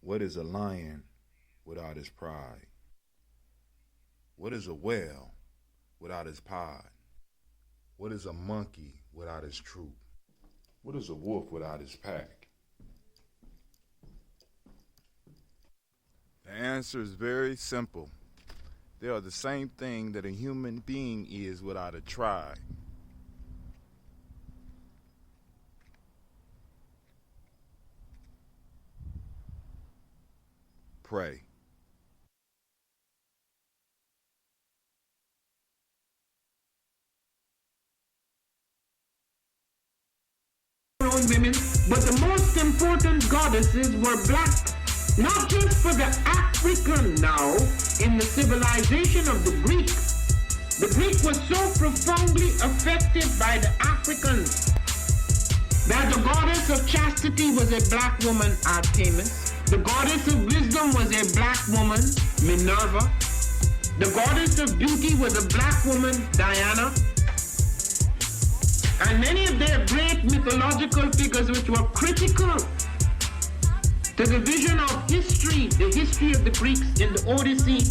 What is a lion without his pride? What is a whale without his pod? What is a monkey without his troop? What is a wolf without his pack? The answer is very simple. They are the same thing that a human being is without a tribe. Pray. Women, but the most important goddesses were black, not just for the African now in the civilization of the Greek. The Greek was so profoundly affected by the Africans that the goddess of chastity was a black woman, Artemis. The goddess of wisdom was a black woman, Minerva. The goddess of beauty was a black woman, Diana. And many of their great mythological figures which were critical to the vision of history, the history of the Greeks in the Odyssey,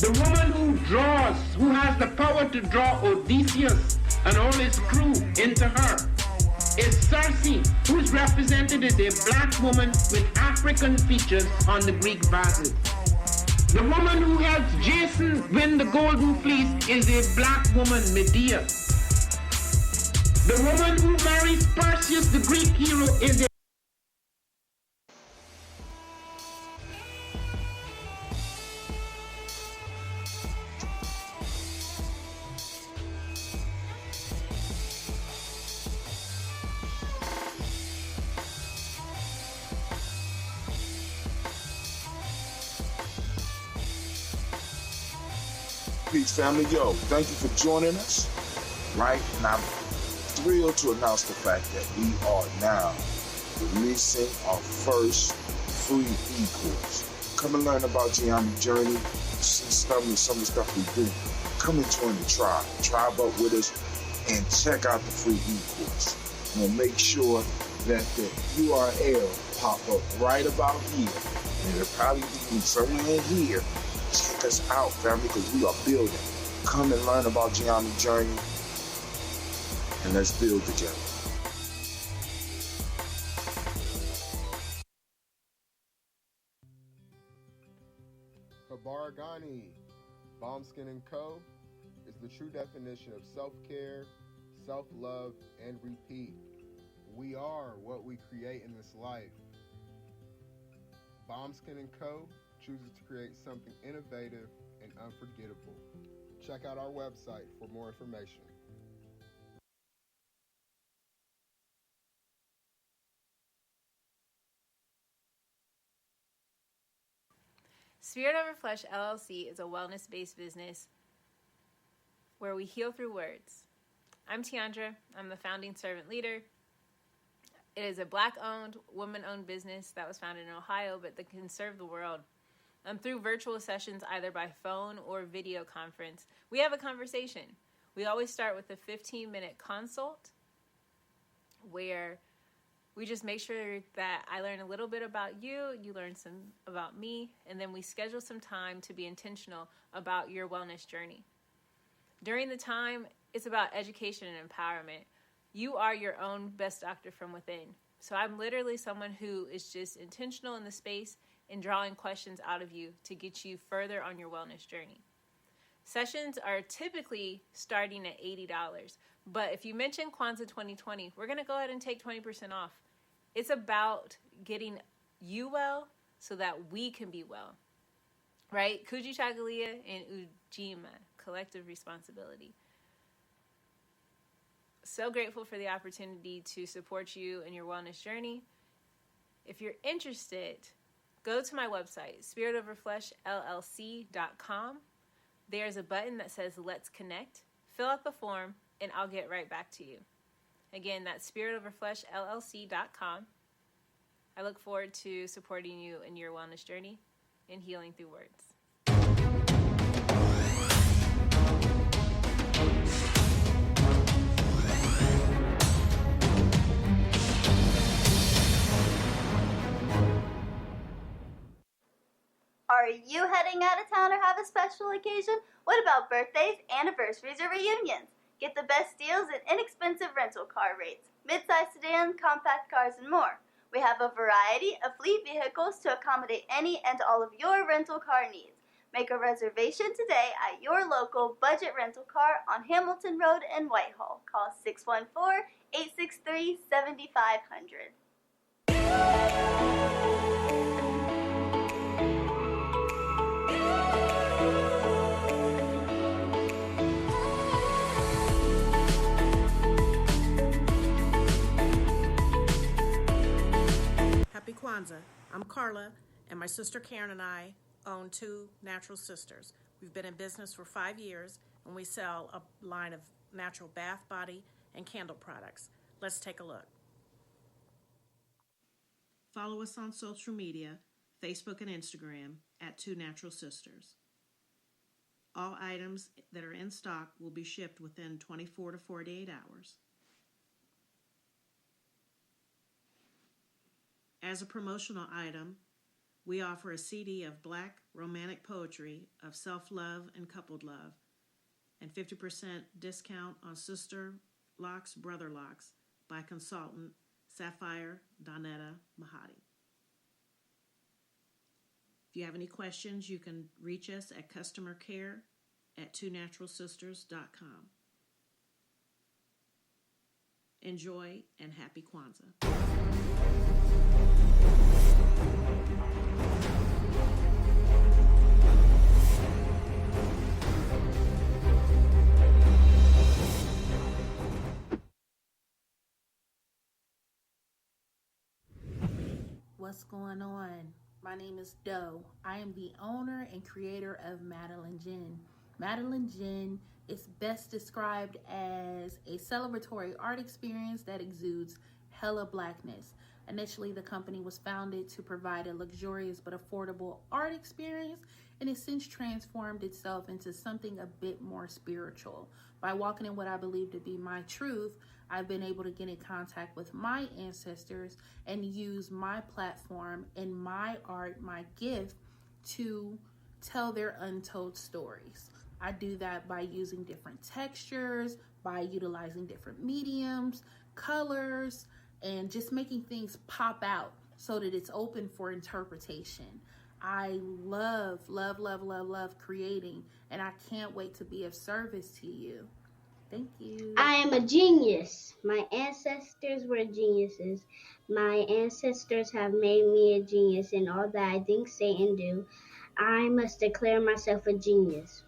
the woman who has the power to draw Odysseus and all his crew into her, is Circe, who's represented as a black woman with African features on the Greek vases. The woman who helps Jason win the Golden Fleece is a black woman, Medea. The woman who marries Perseus, the Greek hero, is a Peace, family. Yo, thank you for joining us. Right? And I'm thrilled to announce the fact that we are now releasing our first free e-course. Come and learn about Gye-Nyame journey, see some of the stuff we do. Come and join the tribe. Tribe up with us and check out the free e-course. We'll make sure that the URL pop up right about here. And it'll probably be somewhere in here. Check us out, family, because we are building. Come and learn about Gye-Nyame journey, and let's build together. Habaragani, Bombskin & Co. is the true definition of self-care, self-love, and repeat. We are what we create in this life. Bombskin & Co. chooses to create something innovative and unforgettable. Check out our website for more information. Spirit Over Flesh LLC is a wellness-based business where we heal through words. I'm Tiandra. I'm the founding servant leader. It is a Black-owned, woman-owned business that was founded in Ohio, but that can serve the world. Through virtual sessions, either by phone or video conference, we have a conversation. We always start with a 15-minute consult where we just make sure that I learn a little bit about you, you learn some about me, and then we schedule some time to be intentional about your wellness journey. During the time, it's about education and empowerment. You are your own best doctor from within. So I'm literally someone who is just intentional in the space and drawing questions out of you to get you further on your wellness journey. Sessions are typically starting at $80, but if you mention Kwanzaa 2020, we're going to go ahead and take 20% off. It's about getting you well so that we can be well, right? Kujichagulia and Ujamaa, collective responsibility. So grateful for the opportunity to support you in your wellness journey. If you're interested, go to my website, spiritoverfleshllc.com. There's a button that says Let's Connect. Fill out the form, and I'll get right back to you. Again, that's spiritoverfleshllc.com. I look forward to supporting you in your wellness journey and healing through words. Are you heading out of town or have a special occasion? What about birthdays, anniversaries, or reunions? Get the best deals and inexpensive rental car rates, mid-size sedans, compact cars, and more. We have a variety of fleet vehicles to accommodate any and all of your rental car needs. Make a reservation today at your local budget rental car on Hamilton Road in Whitehall. Call 614-863-7500. Happy Kwanzaa. I'm Carla, and my sister Karen and I own Two Natural Sisters. We've been in business for 5 years, and we sell a line of natural bath, body, and candle products. Let's take a look. Follow us on social media, Facebook and Instagram, at Two Natural Sisters. All items that are in stock will be shipped within 24 to 48 hours. As a promotional item, we offer a CD of Black romantic poetry of self-love and coupled love, and 50% discount on Sister Locks, Brother Locks by consultant Sapphire Donetta Mahadi. If you have any questions, you can reach us at customercare@twonaturalsisters.com. Enjoy and happy Kwanzaa. What's going on? My name is Doe. I am the owner and creator of Madeline Gin. Madeline Gin is best described as a celebratory art experience that exudes hella blackness. Initially, the company was founded to provide a luxurious but affordable art experience, and it's since transformed itself into something a bit more spiritual. By walking in what I believe to be my truth, I've been able to get in contact with my ancestors and use my platform and my art, my gift, to tell their untold stories. I do that by using different textures, by utilizing different mediums, colors, and just making things pop out so that it's open for interpretation. I love creating, and I can't wait to be of service to you. Thank you. I am a genius. My ancestors were geniuses. My ancestors have made me a genius in all that I think, say, and do. I must declare myself a genius.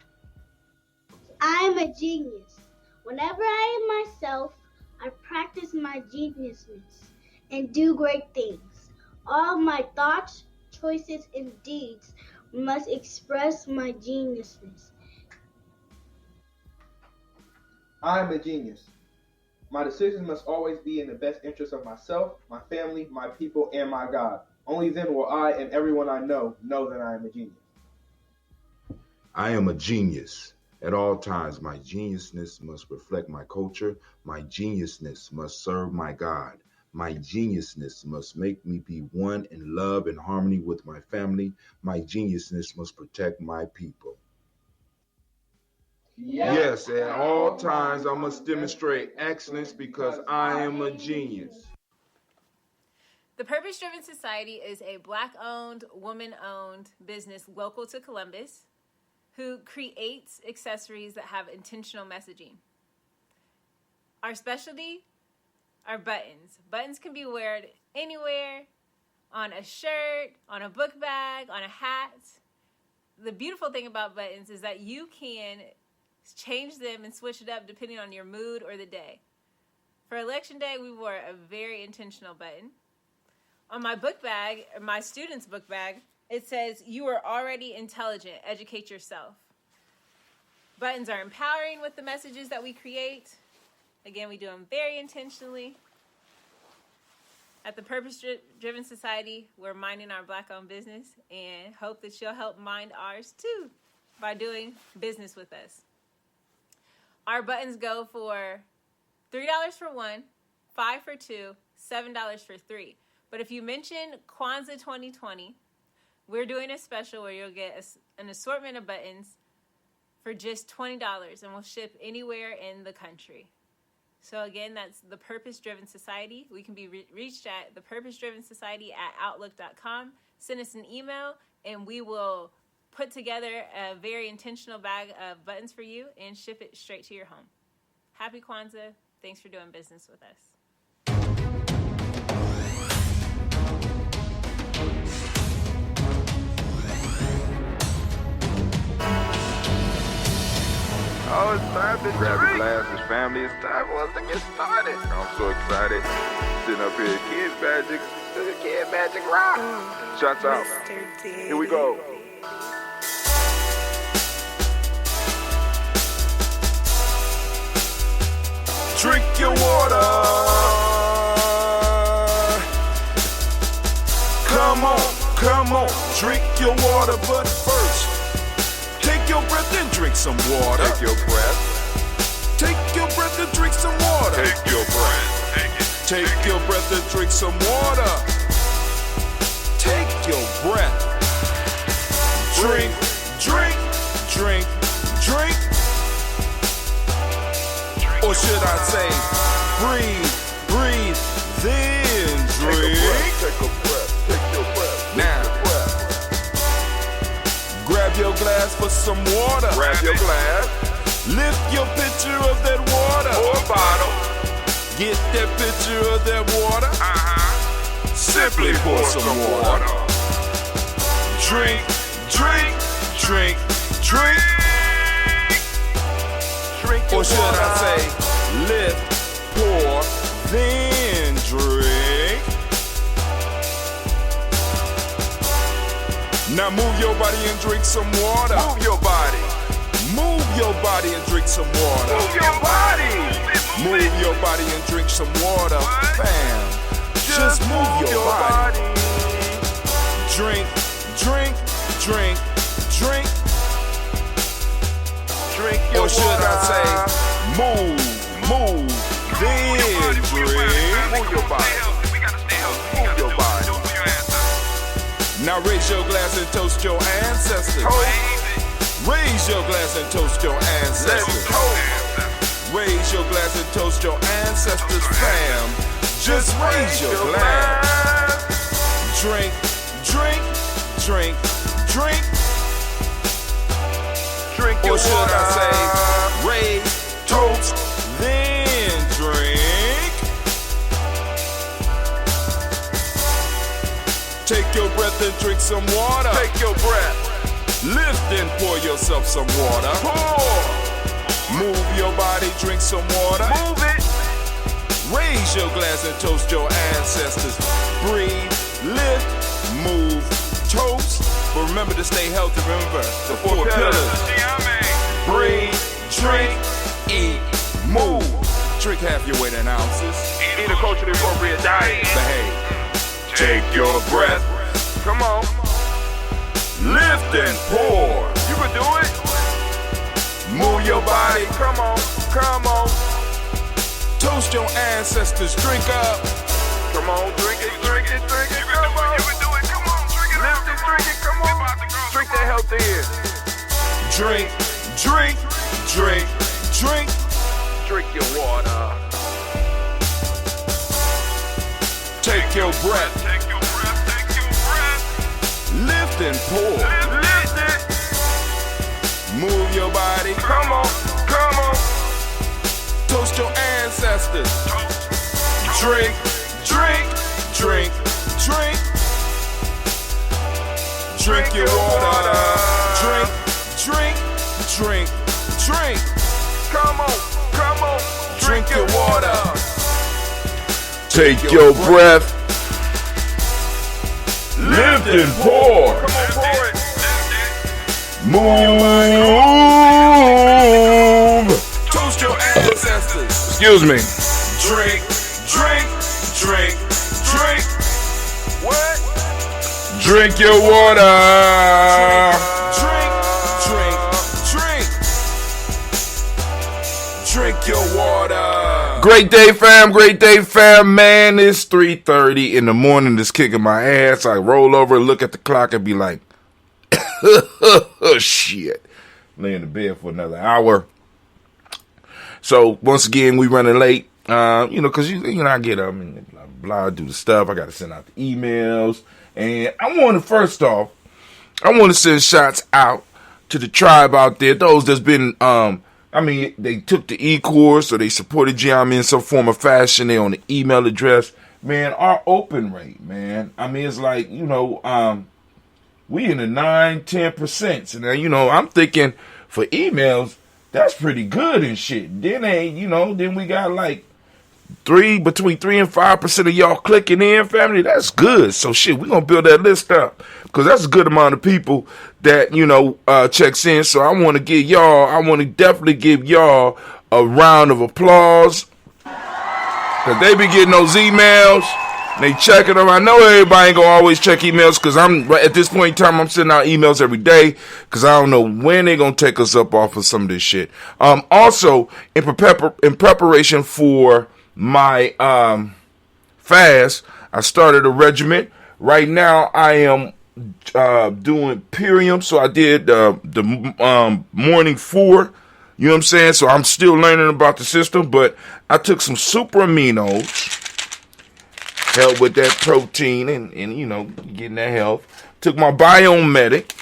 I am a genius. Whenever I am myself, I practice my geniusness and do great things. All my thoughts, choices, and deeds must express my geniusness. I am a genius. My decisions must always be in the best interest of myself, my family, my people, and my God. Only then will I and everyone I know that I am a genius. I am a genius. At all times, my geniusness must reflect my culture. My geniusness must serve my God. My geniusness must make me be one in love and harmony with my family. My geniusness must protect my people. Yes, at all times I must demonstrate excellence because I am a genius. The Purpose Driven Society is a Black-owned, woman-owned business local to Columbus who creates accessories that have intentional messaging. Our specialty are buttons. Buttons can be worn anywhere, on a shirt, on a book bag, on a hat. The beautiful thing about buttons is that you can change them and switch it up depending on your mood or the day. For Election Day, we wore a very intentional button. On my book bag, or my student's book bag, it says, "You are already intelligent, educate yourself." Buttons are empowering with the messages that we create. Again, we do them very intentionally. At the Purpose Driven Society, we're minding our Black-owned business and hope that you'll help mind ours too by doing business with us. Our buttons go for $3 for one, $5 for two, $7 for three. But if you mention Kwanzaa 2020, we're doing a special where you'll get an assortment of buttons for just $20, and we'll ship anywhere in the country. So again, that's the Purpose Driven Society. We can be reached at thepurposedrivensociety@outlook.com. Send us an email, and we will put together a very intentional bag of buttons for you and ship it straight to your home. Happy Kwanzaa. Thanks for doing business with us. Oh, it's time to grab your glasses, family. It's time for us to get started. I'm so excited. Sitting up here, Kid Magic Rock. Shots out. Here we go. Drink your water. Come on, drink your water, but first, take your breath and drink some water. Take your breath. Take your breath and drink some water. Take your breath. Take your breath and drink some water. Take your breath. Drink. Or should I say, breathe, then drink. Take a breath. Now, grab your glass for some water. Grab your glass. Lift your pitcher of that water. Or a bottle. Get that pitcher of that water. Simply pour some water. Drink. Or should I say, lift, pour, then drink. Now move your body and drink some water. Move your body and drink some water. Move your body and drink some water. Bam. Just move your body. Drink. Or should I say, move, then drink. Move your body. Now raise your glass and toast your ancestors. Raise your glass and toast your ancestors. Raise your glass and toast your ancestors, fam. Just raise your glass. Drink. Or should I say, raise, toast, then drink. Take your breath and drink some water. Take your breath. Lift and pour yourself some water. Pour. Move your body, drink some water. Move it. Raise your glass and toast your ancestors. Breathe, lift, move, toast. But remember to stay healthy. Remember the four pillars. Breathe, drink, eat, move. Drink half your weight in ounces. Eat a culturally appropriate diet. Behave. Take your breath. Come on. Lift and pour. You can do it. Move your body. Come on. Toast your ancestors. Drink up. Come on, drink it. Come on. You can do it. Come on, drink it. Lift it, drink it. Come on. Drink that health in. Drink. Drink your water. Take your breath. Lift and pour. Lift it. Move your body. Come on. Toast your ancestors. Drink. Drink your water. Drink. Come on. Drink your water. Take your breath. Lift and pour. Come on, pour it. Move. Toast your ancestors. Excuse me. Drink. What? Drink your water. Drink your water. Great day, fam, man. It's 3:30 in the morning. It's kicking my ass. I roll over, look at the clock, and be like, shit. Lay in the bed for another hour. So, once again, we running late. Because, I get up and blah, do the stuff. I got to send out the emails. And I want to send shots out to the tribe out there. Those that's been, they took the e-course or they supported Gye-Nyame in some form or fashion. They on the email address. Man, our open rate, man. It's like, we in the 9-10%. And, I'm thinking for emails, that's pretty good and shit. Then then we got like between 3 and 5% of y'all clicking in, family. That's good. So shit, we gonna build that list up because that's a good amount of people that checks in. So I want to definitely give y'all a round of applause because they be getting those emails. They checking them. I know everybody ain't gonna always check emails because at this point in time I'm sending out emails every day because I don't know when they gonna take us up off of some of this shit. Also in preparation for my fast, I started a regimen. Right now I am doing Purium, so I did the morning 4. You know what I'm saying? So I'm still learning about the system, but I took some super aminos. Help with that protein and getting that health. Took my Biome Medic,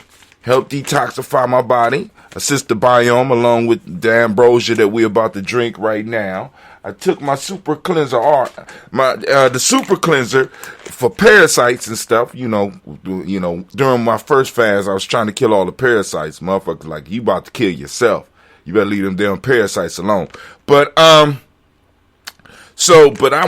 helped detoxify my body, assist the biome along with the ambrosia that we're about to drink right now. I took my super cleanser, the super cleanser for parasites and stuff. During my first fast, I was trying to kill all the parasites. Motherfuckers like, you about to kill yourself. You better leave them damn parasites alone. But I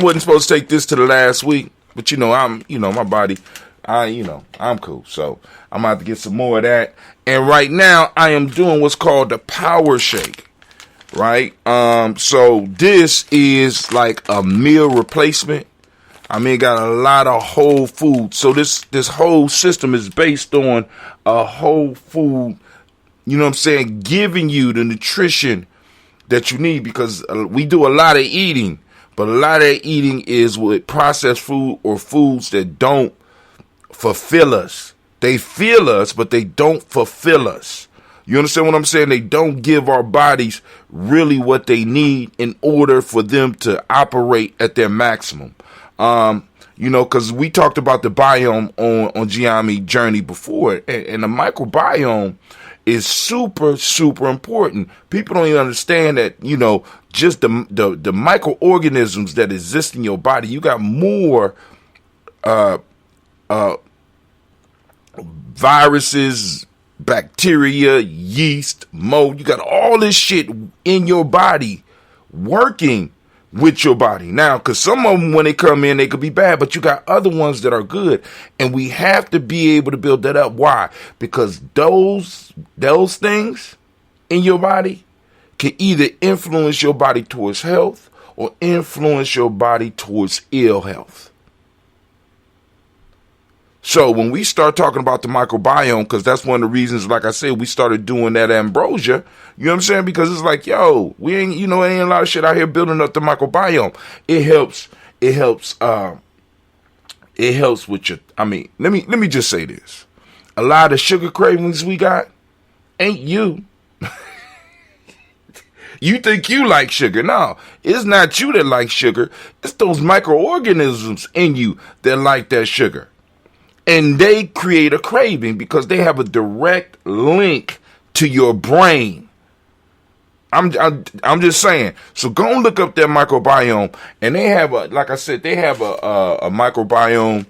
wasn't supposed to take this to the last week. But my body, I'm cool. So I'm about to get some more of that. And right now I am doing what's called the Power Shake. Right? So this is like a meal replacement. Got a lot of whole food. So this whole system is based on a whole food, giving you the nutrition that you need because we do a lot of eating. But a lot of that eating is with processed food or foods that don't fulfill us. They fill us, but they don't fulfill us. You understand what I'm saying? They don't give our bodies really what they need in order for them to operate at their maximum. Because we talked about the biome on Gye-Nyame journey before, and the microbiome is super, super important. People don't even understand that, just the microorganisms that exist in your body. You got more viruses, bacteria, yeast, mold. You got all this shit in your body working with your body. Now, because some of them, when they come in, they could be bad, but you got other ones that are good. And we have to be able to build that up. Why? Because those things in your body can either influence your body towards health or influence your body towards ill health. So when we start talking about the microbiome, because that's one of the reasons, like I said, we started doing that ambrosia, you know what I'm saying? Because it's like, we ain't, ain't a lot of shit out here building up the microbiome. It helps with your, let me just say this. A lot of sugar cravings we got ain't you. You think you like sugar. No, it's not you that likes sugar. It's those microorganisms in you that like that sugar. And they create a craving because they have a direct link to your brain. I'm just saying. So go and look up that microbiome. And they have a microbiome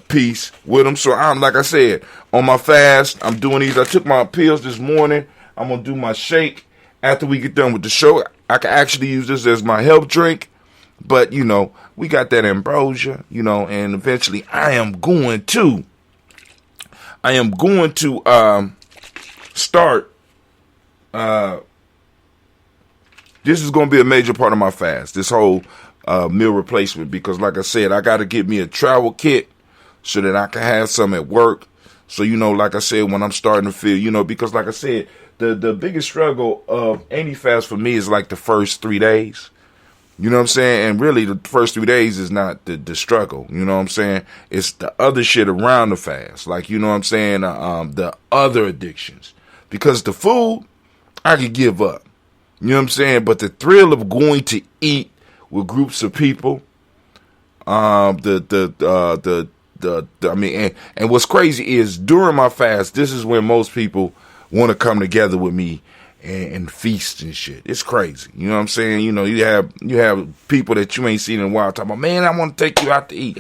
piece with them. So like I said, on my fast, I'm doing these. I took my pills this morning. I'm going to do my shake after we get done with the show. I can actually use this as my health drink. But, we got that ambrosia, and eventually I am going to start. This is going to be a major part of my fast, this whole meal replacement, because like I said, I got to get me a travel kit so that I can have some at work. So, like I said, when I'm starting to feel, because like I said, the biggest struggle of any fast for me is like the first 3 days. You know what I'm saying? And really, the first 3 days is not the struggle. You know what I'm saying? It's the other shit around the fast. Like, you know what I'm saying? The other addictions. Because the food, I could give up. You know what I'm saying? But the thrill of going to eat with groups of people, I mean, and what's crazy is during my fast, this is when most people want to come together with me and feast and shit. It's crazy. You know what I'm saying? You know, you have people that you ain't seen in a while talking about, man, I want to take you out to eat.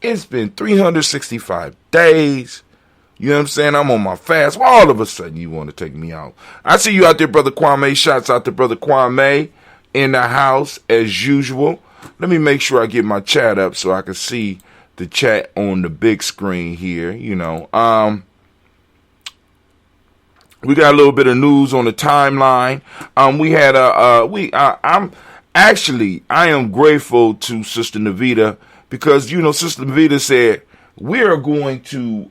It's been 365 days. You know what I'm saying? I'm on my fast. Well, all of a sudden you want to take me out. I see you out there, Brother Kwame. Shouts out to Brother Kwame in the house as usual. Let me make sure I get my chat up so I can see the chat on the big screen here. You know, we got a little bit of news on the timeline. We had I am grateful to Sister Navita because, you know, Sister Navita said we're going to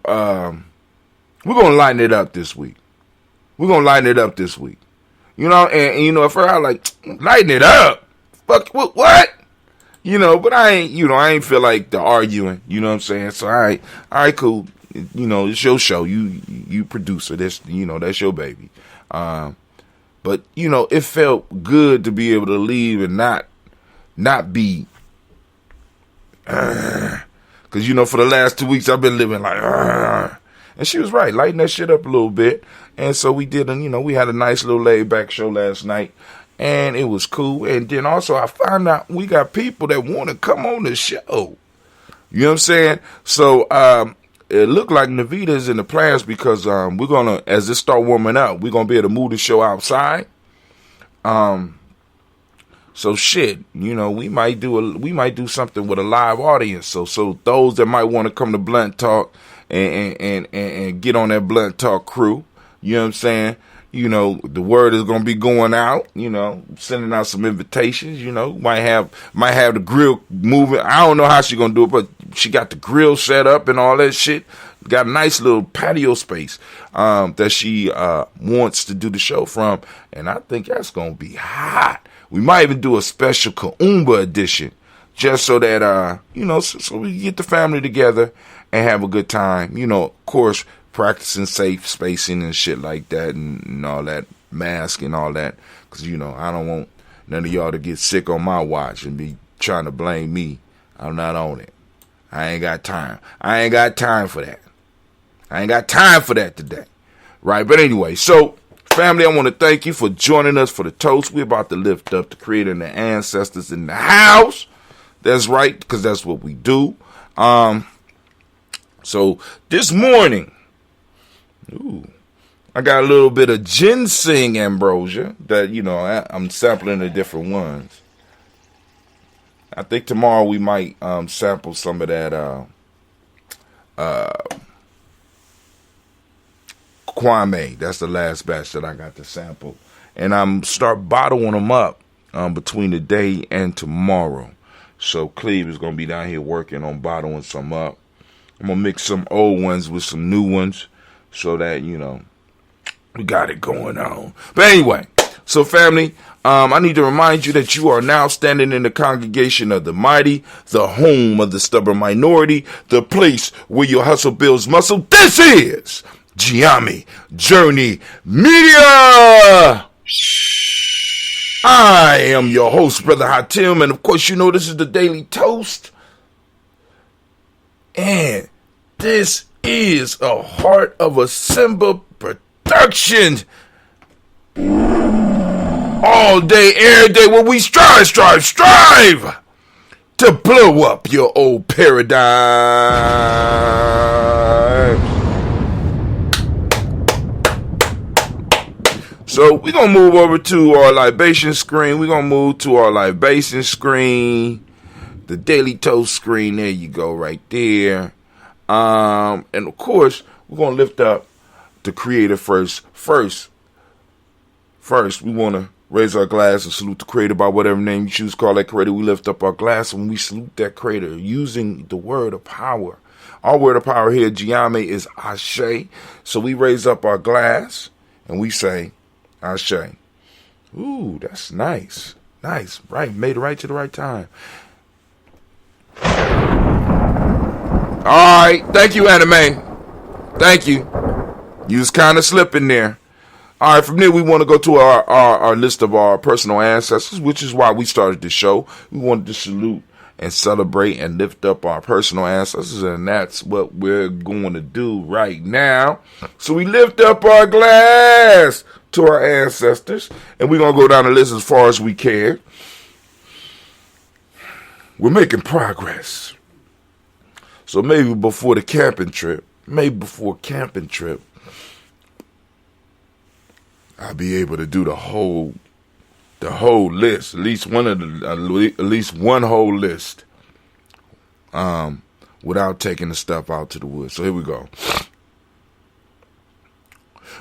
lighten it up this week. We're going to lighten it up this week. You know, and you know, at first I like, lighten it up. Fuck, what? You know, but I ain't feel like the arguing. You know what I'm saying? So, all right, cool. You know, it's your show. You producer. That's your baby. But, you know, it felt good to be able to leave and not be, because, you know, for the last 2 weeks I've been living like, and she was right, lighten that shit up a little bit. And so we did, and, you know, we had a nice little laid back show last night, and it was cool. And then also I found out we got people that want to come on the show. You know what I'm saying? So, it looked like Navita's in the plans because we're gonna, as this start warming up, we're gonna be able to move the show outside. So shit, you know, we might do something with a live audience. So those that might want to come to Blunt Talk and get on that Blunt Talk crew, you know what I'm saying? You know, the word is gonna be going out. You know, sending out some invitations. You know, might have the grill moving. I don't know how she gonna do it, but she got the grill set up and all that shit. Got a nice little patio space that she wants to do the show from, and I think that's gonna be hot. We might even do a special Kaumba edition, just so that you know, so we get the family together and have a good time. You know, of course, practicing safe spacing and shit like that, and all that, mask and all that, because, you know, I don't want none of y'all to get sick on my watch and be trying to blame me. I'm not on it. I ain't got time. I ain't got time for that. I ain't got time for that today. Right? But anyway, so, family, I want to thank you for joining us for the toast. We're about to lift up the Creator and the ancestors in the house. That's right, because that's what we do. So, this morning, I got a little bit of ginseng ambrosia that, you know, I'm sampling the different ones. I think tomorrow we might sample some of that Kwame. That's the last batch that I got to sample. And I'm start bottling them up between today and tomorrow. So Cleve is going to be down here working on bottling some up. I'm going to mix some old ones with some new ones, so that, you know, we got it going on. But anyway, so family, I need to remind you that you are now standing in the congregation of the mighty, the home of the stubborn minority, the place where your hustle builds muscle. This is Gye-Nyame Journey Media. I am your host, Brother Hatim, and of course, you know, this is the Daily Toast. And this is a Heart of a Simba production. All day, every day, where we strive to blow up your old paradigm. So we're going to move over to our libation screen. We're going to move to our libation screen. The Daily Toast screen. There you go, right there. And of course, we're going to lift up the Creator first. First, we want to raise our glass and salute the creator by whatever name you choose to call that creator. We lift up our glass and we salute that creator using the word of power. Our word of power here, Gye-Nyame, is Ashe. So we raise up our glass and we say, Ashe. Ooh, that's nice. Nice. Right. Made it right to the right time. All right. Thank you, Anime. Thank you. You was kind of slipping there. All right, from there, we want to go to our list of our personal ancestors, which is why we started the show. We wanted to salute and celebrate and lift up our personal ancestors, and that's what we're going to do right now. So we lift up our glass to our ancestors, and we're going to go down the list as far as we can. We're making progress. So maybe before camping trip, I'll be able to do the whole list, at least one whole list, without taking the stuff out to the woods. So here we go.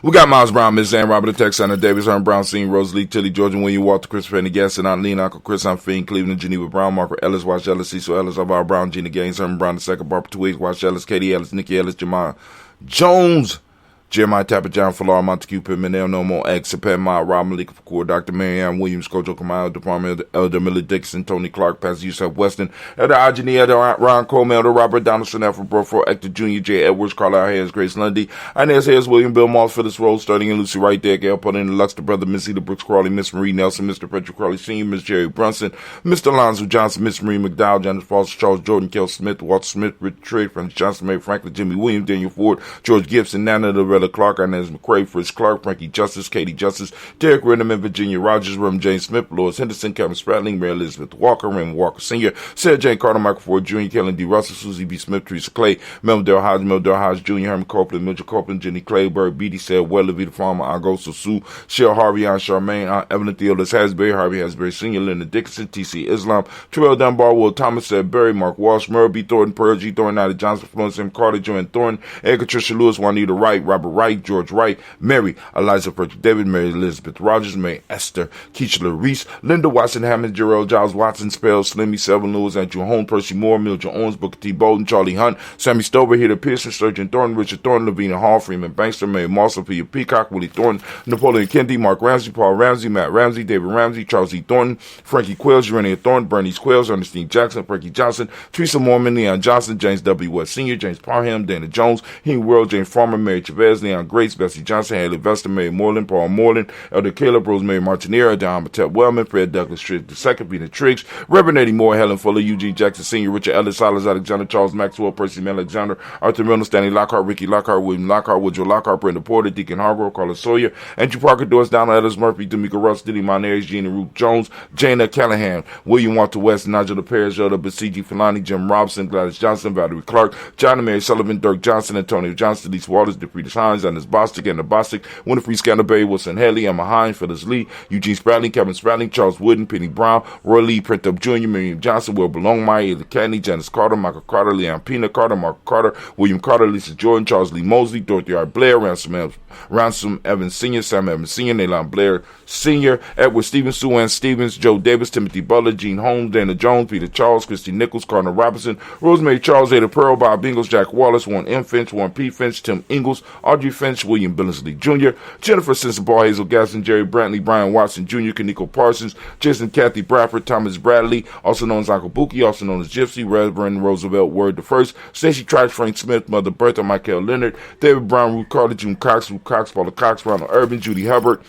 We got Miles Brown, Miss Ann, Robert the Texana, Davis, Herm Brown, Senior, Rosalie, Tilly, Georgia, William, Walter, Christopher, Penny, Gaston, Aunt Lean, Uncle Chris, Aunt Fiend, Cleveland, Geneva Brown, Margaret Ellis, Wash Ellis, Cecil Ellis, Alvaro Brown, Gina Gaines, Herman Brown II, Barbara Twiggs, Wash Ellis, Katie Ellis, Nikki Ellis, Jemima Jones, Jeremiah Tapper, John Falar, Montague Pittman, No More X, Sapet Ma, Rob Malika Fakur, Dr. Marianne Williams, Kojo Kamal, Department Elder Millie Dixon, Tony Clark, Pastor Yusuf Weston, Elder Ajani, Elder Ron Coleman, Elder Robert Donaldson, Alfred Burford, Hector Jr., J. Edwards, Carlisle Hayes, Grace Lundy, Inez Hayes, William Bill Moss, Phyllis Rose, Starting and Lucy Wright, there, Gail Puttin, the Luxter Brother, Miss Eda Brooks Crawley, Miss Marie Nelson, Mr. Patrick Crawley Sr., Miss Jerry Brunson, Mr. Alonzo Johnson, Miss Marie McDowell, Janice Foster, Charles Jordan, Kel Smith, Walter Smith, Richard Trigg, Francis Johnson, Mary Franklin, Jimmy Williams, Daniel Ford, George Gibson, Nana Loretta Clark, Inez McCrae, Fritz Clark, Frankie Justice, Katie Justice, Derek Redderman, Virginia Rogers, Reverend James Smith, Lois Henderson, Kevin Spratling, Mary Elizabeth Walker, Raymond Walker Sr., Sarah Jane Carter, Michael Ford Jr., Kellen D. Russell, Susie B. Smith, Teresa Clay, Melvin Hodge, Jr., Herman Copeland, Mitchell Copeland, Jenny Clayburg, Beatty Said, Weather, Vita Farmer, Augusto Sue, Cheryl Harvey, Aunt Charmaine, Aunt Evelyn Theodolis Hasbury, Harvey Hasbury Sr., Linda Dickinson, T.C. Islam, Terrell Dunbar, Will Thomas said, Barry, Mark Walsh, Merle B. Thornton, Pearl G. Thornton, Ida Johnson, Florence M. Carter, Joanne Thornton, Edgar Tricia Lewis, Juanita Wright, Robert Wright, George Wright, Mary, Eliza Frederick David, Mary Elizabeth Rogers, Mary Esther, Keishla Reese, Linda Watson, Hammond, Jarrell Giles Watson, Spells, Slimmy, Selvin Lewis, Andrew Holmes, Percy Moore, Mildred Owens, Booker T. Bolden, Charlie Hunt, Sammy Stover, Heather Pearson, Sturgeon Thornton, Richard Thornton, Lavina Hall, Freeman Bankster, Mary Moss, Sophia Peacock, Willie Thornton, Napoleon Kennedy, Mark Ramsey, Paul Ramsey, Matt Ramsey, David Ramsey, Charles E. Thornton, Frankie Quills, Urania Thornton, Bernice Quills, Ernestine Jackson, Frankie Johnson, Teresa Mormon, Leon Johnson, James W. West Sr., James Parham, Dana Jones, Henry World, James Farmer, Mary Chavez, Leon Grace, Bessie Johnson, Haley Vester, Mary Moreland, Paul Moreland, Elder Caleb, Rosemary Martinera, Don Matette Wellman, Fred Douglas Triggs II, Peter Triggs, Reverend Eddie Moore, Helen Fuller, Eugene Jackson Sr., Richard Ellis, Silas Alexander, Charles Maxwell, Percy Mel Alexander, Arthur Milner, Stanley Lockhart, Ricky Lockhart, William Lockhart, Woodrow Lockhart, Brenda Porter, Deacon Hargrove, Carlos Sawyer, Andrew Parker, Doris Donald, Ellis Murphy, D'Amico Russ, Diddy Monares, Gina Ruth Jones, Jana Callahan, William Walter West, Nigel Perez, Elder Basiji Filani, Jim Robinson, Gladys Johnson, Valerie Clark, John and Mary Sullivan, Dirk Johnson, Antonio Johnson, Lisa Waters, DeFriedis Hines, Anders Bostic, Anna Bostic, Winifred Scanterberry, Wilson Haley, Emma Hines, Phyllis Lee, Eugene Spradling, Kevin Spradling, Charles Wooden, Penny Brown, Roy Lee, Print Up Jr., Miriam Johnson, Will Belongmeyer, Eda Cadney, Janice Carter, Michael Carter, Leon Pina Carter, Mark Carter, William Carter, Lisa Jordan, Charles Lee Mosley, Dorothy R. Blair, Ransom Evans Sr., Sam Evans Sr., Naylon Blair Sr., Edward Stevens, Sue Ann Stevens, Joe Davis, Timothy Butler, Gene Holmes, Dana Jones, Peter Charles, Christy Nichols, Cardinal Robinson, Rosemary Charles, Ada Pearl, Bob Ingles, Jack Wallace, Warren M. Finch, Warren P. Finch, Tim Ingles, Audrey Finch, William Billingsley Jr., Jennifer Sensabaugh, Hazel Gaston, Jerry Brantley, Brian Watson Jr., Kaniko Parsons, Jason Kathy Bradford, Thomas Bradley, also known as Uncle Buki, also known as Gypsy, Reverend Roosevelt Word the First, Stacey Trice, Frank Smith, Mother Bertha, Michael Leonard, David Brown, Ruth Carter, June Cox, Ruth Cox, Paula Cox, Ronald Urban, Judy Hubbard,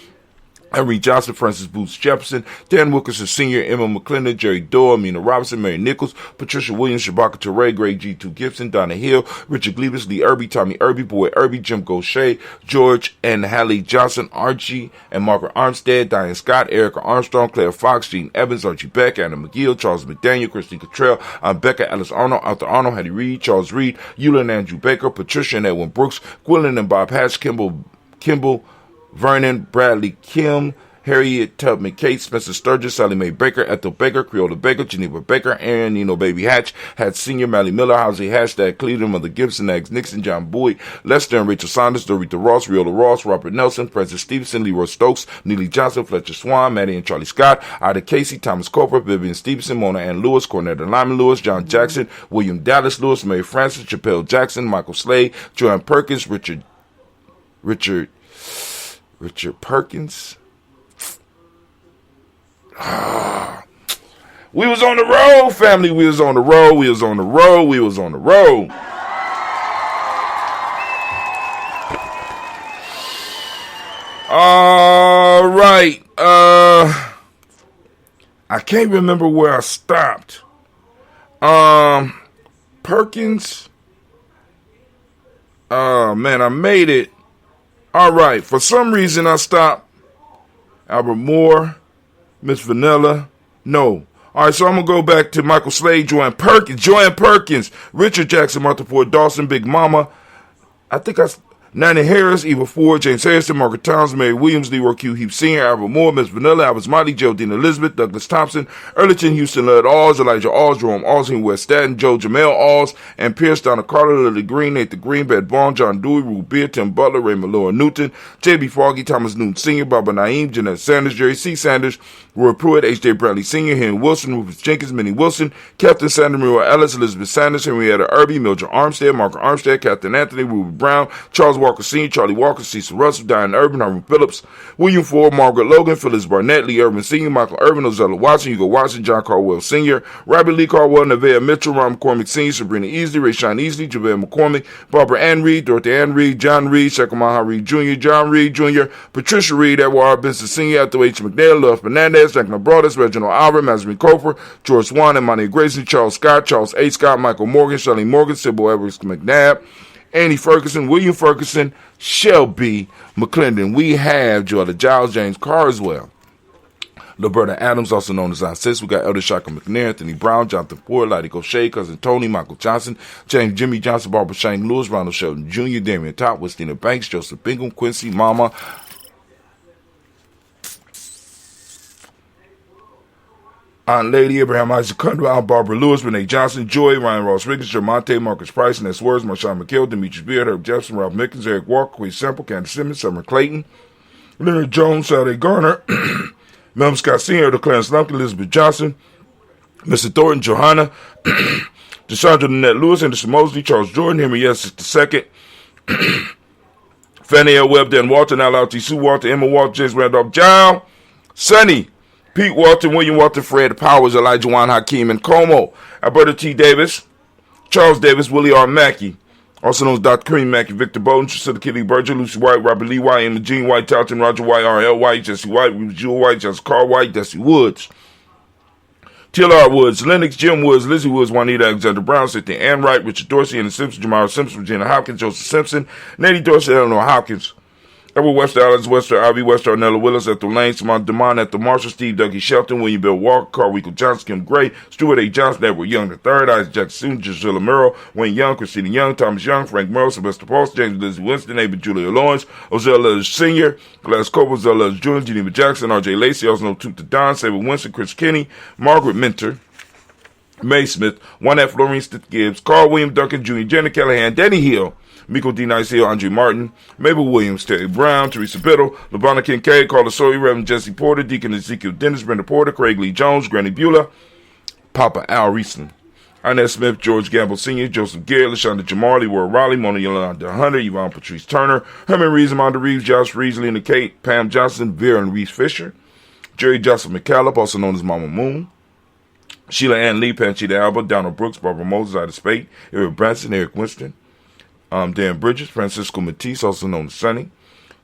Henry Johnson, Francis Booth Jefferson, Dan Wilkerson Sr., Emma McClendon, Jerry Doyle, Amina Robinson, Mary Nichols, Patricia Williams, Shabaka Teray, Greg G2 Gibson, Donna Hill, Richard Gleavis, Lee Irby, Tommy Irby, Boy Irby, Jim Gaucher, George and Hallie Johnson, Archie and Margaret Armstead, Diane Scott, Erica Armstrong, Claire Fox, Gene Evans, Archie Beck, Anna McGill, Charles McDaniel, Christine Cottrell, Becca Alice Arnold, Arthur Arnold, Hattie Reed, Charles Reed, Eula and Andrew Baker, Patricia and Edwin Brooks, Quillen and Bob Hatch, Kimball Vernon, Bradley Kim, Harriet Tubman Cates, Spencer Sturgis, Sally Mae Baker, Ethel Baker, Creola Baker, Geneva Baker, Aaron Nino Baby Hatch, Hatch Sr., Mally Miller, Housey Hashtag Cleveland, Mother Gibson, Nags Nixon, John Boyd, Lester and Rachel Saunders, Dorita Ross, Riola Ross, Robert Nelson, Francis Stevenson, Leroy Stokes, Neely Johnson, Fletcher Swan, Maddie and Charlie Scott, Ida Casey, Thomas Cooper, Vivian Stevenson, Mona Ann Lewis, Cornetta Lyman Lewis, John Jackson, William Dallas Lewis, Mary Francis, Chappelle Jackson, Michael Slade, Joanne Perkins, Richard Perkins. We was on the road, family. We was on the road. We was on the road. We was on the road. All right. I can't remember where I stopped. Perkins. Oh, man, I made it. All right. For some reason, I stopped. Albert Moore, Miss Vanilla. No. All right, so I'm going to go back to Michael Slade, Joanne Perkins, Richard Jackson, Martha Ford Dawson, Big Mama. I think Nanny Harris, Eva Ford, James Harrison, Margaret Towns, Mary Williams, Leroy Q. Heap Sr., Albert Moore, Miss Vanilla, Albert Smiley, Geraldine Elizabeth, Douglas Thompson, Earlington, Houston, Lud Alls, Elijah Alls, Jerome Alls, West Staten, Joe Jamel Alls, and Pierce, Donna Carter, Lily Green, Nathan Green, Bed Vaughn, John Dewey, Rube Beer, Tim Butler, Raymond Laura Newton, J.B. Foggy, Thomas Newton Sr., Barbara Naeem, Jeanette Sanders, Jerry C. Sanders, Roy Pruitt, H.J. Bradley Sr., Henry Wilson, Rufus Jenkins, Minnie Wilson, Captain Sandra Muriel Ellis, Elizabeth Sanders, Henrietta Irby, Mildred Armstead, Margaret Armstead, Captain Anthony, Ruby Brown, Charles Walker Sr., Charlie Walker, Cecil Russell, Diane Urban, Herman Phillips, William Ford, Margaret Logan, Phyllis Barnett, Lee Urban Sr., Michael Urban, Ozella Watson, Hugo Watson, John Caldwell Sr., Robbie Lee Caldwell, Nevaeh Mitchell, Ron McCormick Sr., Sabrina Easley, Rayshawn Easley, JaVale McCormick, Barbara Ann Reed, Dorothy Ann Reed, John Reed, Shekamaha Reed Jr., John Reed Jr., Patricia Reed, Edward R. Benson Sr., Ethel H. McNair, Love Fernandez, Franklin Broadus, Reginald Albert, Mazmin Cofer, George Swan, Imani Grayson, Charles Scott, Charles A. Scott, Michael Morgan, Shelley Morgan, Sybil Edwards McNabb, Annie Ferguson, William Ferguson, Shelby McClendon. We have Joella Giles, James Carswell, Roberta Adams, also known as Aunt Sis. We got Elder Shaka McNair, Anthony Brown, Jonathan Ford, Lottie Gaucher, Cousin Tony, Michael Johnson, James Jimmy Johnson, Barbara Shane Lewis, Ronald Shelton Jr., Damian Top, Westina Banks, Joseph Bingham, Quincy Mama, Aunt Lady, Abraham Isaac Cundra, Aunt Barbara Lewis, Renee Johnson, Joy, Ryan Ross Riggins, Jermonte, Marcus Price, Ness Words, Marshawn McHale, Demetrius Beard, Herb Jefferson, Ralph Mickens, Eric Walker, Quay Semple, Candace Simmons, Summer Clayton, Leonard Jones, Saturday Garner, Melvin Scott Sr., Clarence Lumpkin, Elizabeth Johnson, Mr. Thornton, Johanna, Deshandra Nanette Lewis, Anderson Mosley, Charles Jordan, Henry Essex II, Fannie L. Webb, Dan Walton, Al T. Sue Walter, Emma Walter, James Randolph, Jow, Sonny, Pete Walter, William Walter, Fred Powers, Elijah Juan Hakeem, and Como, Alberta T. Davis, Charles Davis, Willie R. Mackey, also known as Dr. Kareem Mackey, Victor Bowden, Trisha Kitty Berger, Lucy White, Robert Lee White, Emma Jean White, Talton, Roger White, R.L. White, Jesse White, Ruby Jewel White, Jessica Carl White, Desi Woods, T.L.R. Woods, Lennox, Jim Woods, Lizzie Woods, Juanita Alexander Brown, Cynthia Ann Wright, Richard Dorsey, Anna Simpson, Jamara Simpson, Regina Hopkins, Joseph Simpson, Nettie Dorsey, Eleanor Hopkins, Edward Webster, Alex Webster, Ivy Webster, Arnella Willis, Ethel Lane, Simon DeMond, Ethel Marshall, Steve Dougie Shelton, William Bill Walker, Carl Winkle Johnson, Kim Gray, Stuart A. Johnson, Edward Young III, Isaac Jackson, Gisela Merrill, Wayne Young, Christina Young, Thomas Young, Frank Merrill, Sylvester Paulson, James Lizzie Winston, Ava Julia Lawrence, Ozella Sr., Glass Cobra, Ozella Jr., Geneva Jackson, R.J. Lacey, also known Toot the Don, Saber Winston, Chris Kinney, Margaret Minter, Mae Smith, One F. Lorraine Stith Gibbs, Carl William Duncan Jr., Jenna Callahan, Danny Hill, Miko D. Nice Hill, Andre Martin, Mabel Williams, Terry Brown, Teresa Biddle, LeBron Kincaid, Carla Sawyer, Reverend Jesse Porter, Deacon Ezekiel Dennis, Brenda Porter, Craig Lee Jones, Granny Beulah, Papa Al Reeson, Inez Smith, George Gamble Sr., Joseph Garrett, LaShonda Jamar, Leroy Raleigh, Mona Yolanda Hunter, Yvonne Patrice Turner, Herman Reeves, Amanda Reeves, Josh Reeves, Lena Kate, Pam Johnson, Vera and Reese Fisher, Jerry Johnson McCallum, also known as Mama Moon, Sheila Ann Lee, Panchita Alba, Donald Brooks, Barbara Moses, Ida Spate, Eric Branson, Eric Winston, Dan Bridges, Francisco Matisse, also known as Sonny,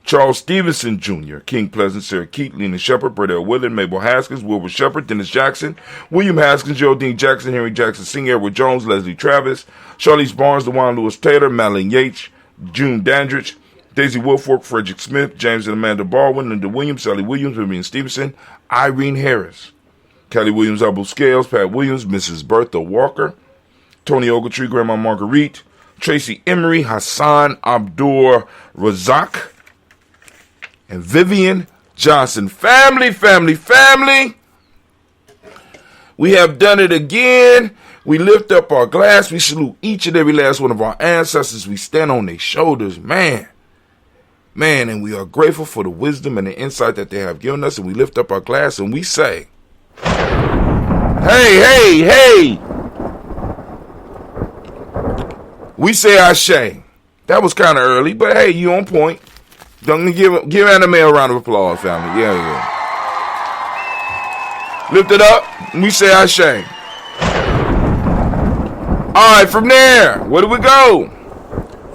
Charles Stevenson Jr., King Pleasant, Sarah Keat, Lena Shepard, Brett L. Willard, Mabel Haskins, Wilbur Shepard, Dennis Jackson, William Haskins, Geraldine Jackson, Henry Jackson Sr., Edward Jones, Leslie Travis, Charlize Barnes, DeJuan Lewis Taylor, Madeline Yates, June Dandridge, Daisy Wilfork, Frederick Smith, James and Amanda Baldwin, Linda Williams, Sally Williams, Vivian Stevenson, Irene Harris, Kelly Williams, Abu Scales, Pat Williams, Mrs. Bertha Walker, Tony Ogletree, Grandma Marguerite, Tracy Emery, Hassan Abdur Razak, and Vivian Johnson. Family, family, family. We have done it again. We lift up our glass. We salute each and every last one of our ancestors. We stand on their shoulders, man. And we are grateful for the wisdom and the insight that they have given us. And we lift up our glass and we say, hey. We say Ashe. That was kind of early, but hey, you on point. Don't give Anime a round of applause, family. Yeah. Lift it up, and we say Ashe. Alright, from there, where do we go?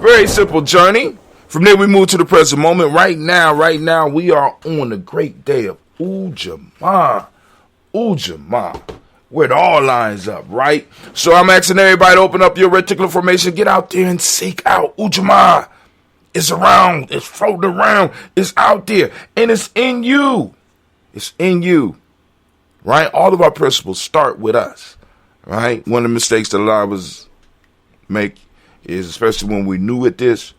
Very simple journey. From there, we move to the present moment. Right now, we are on the great day of Ujamaa. Where it all lines up, right? So I'm asking everybody to open up your reticular formation. Get out there and seek out Ujamaa. It's around. It's floating around. It's out there. And it's in you. It's in you. Right? All of our principles start with us. Right? One of the mistakes that a lot of us make is, especially when we're new at this,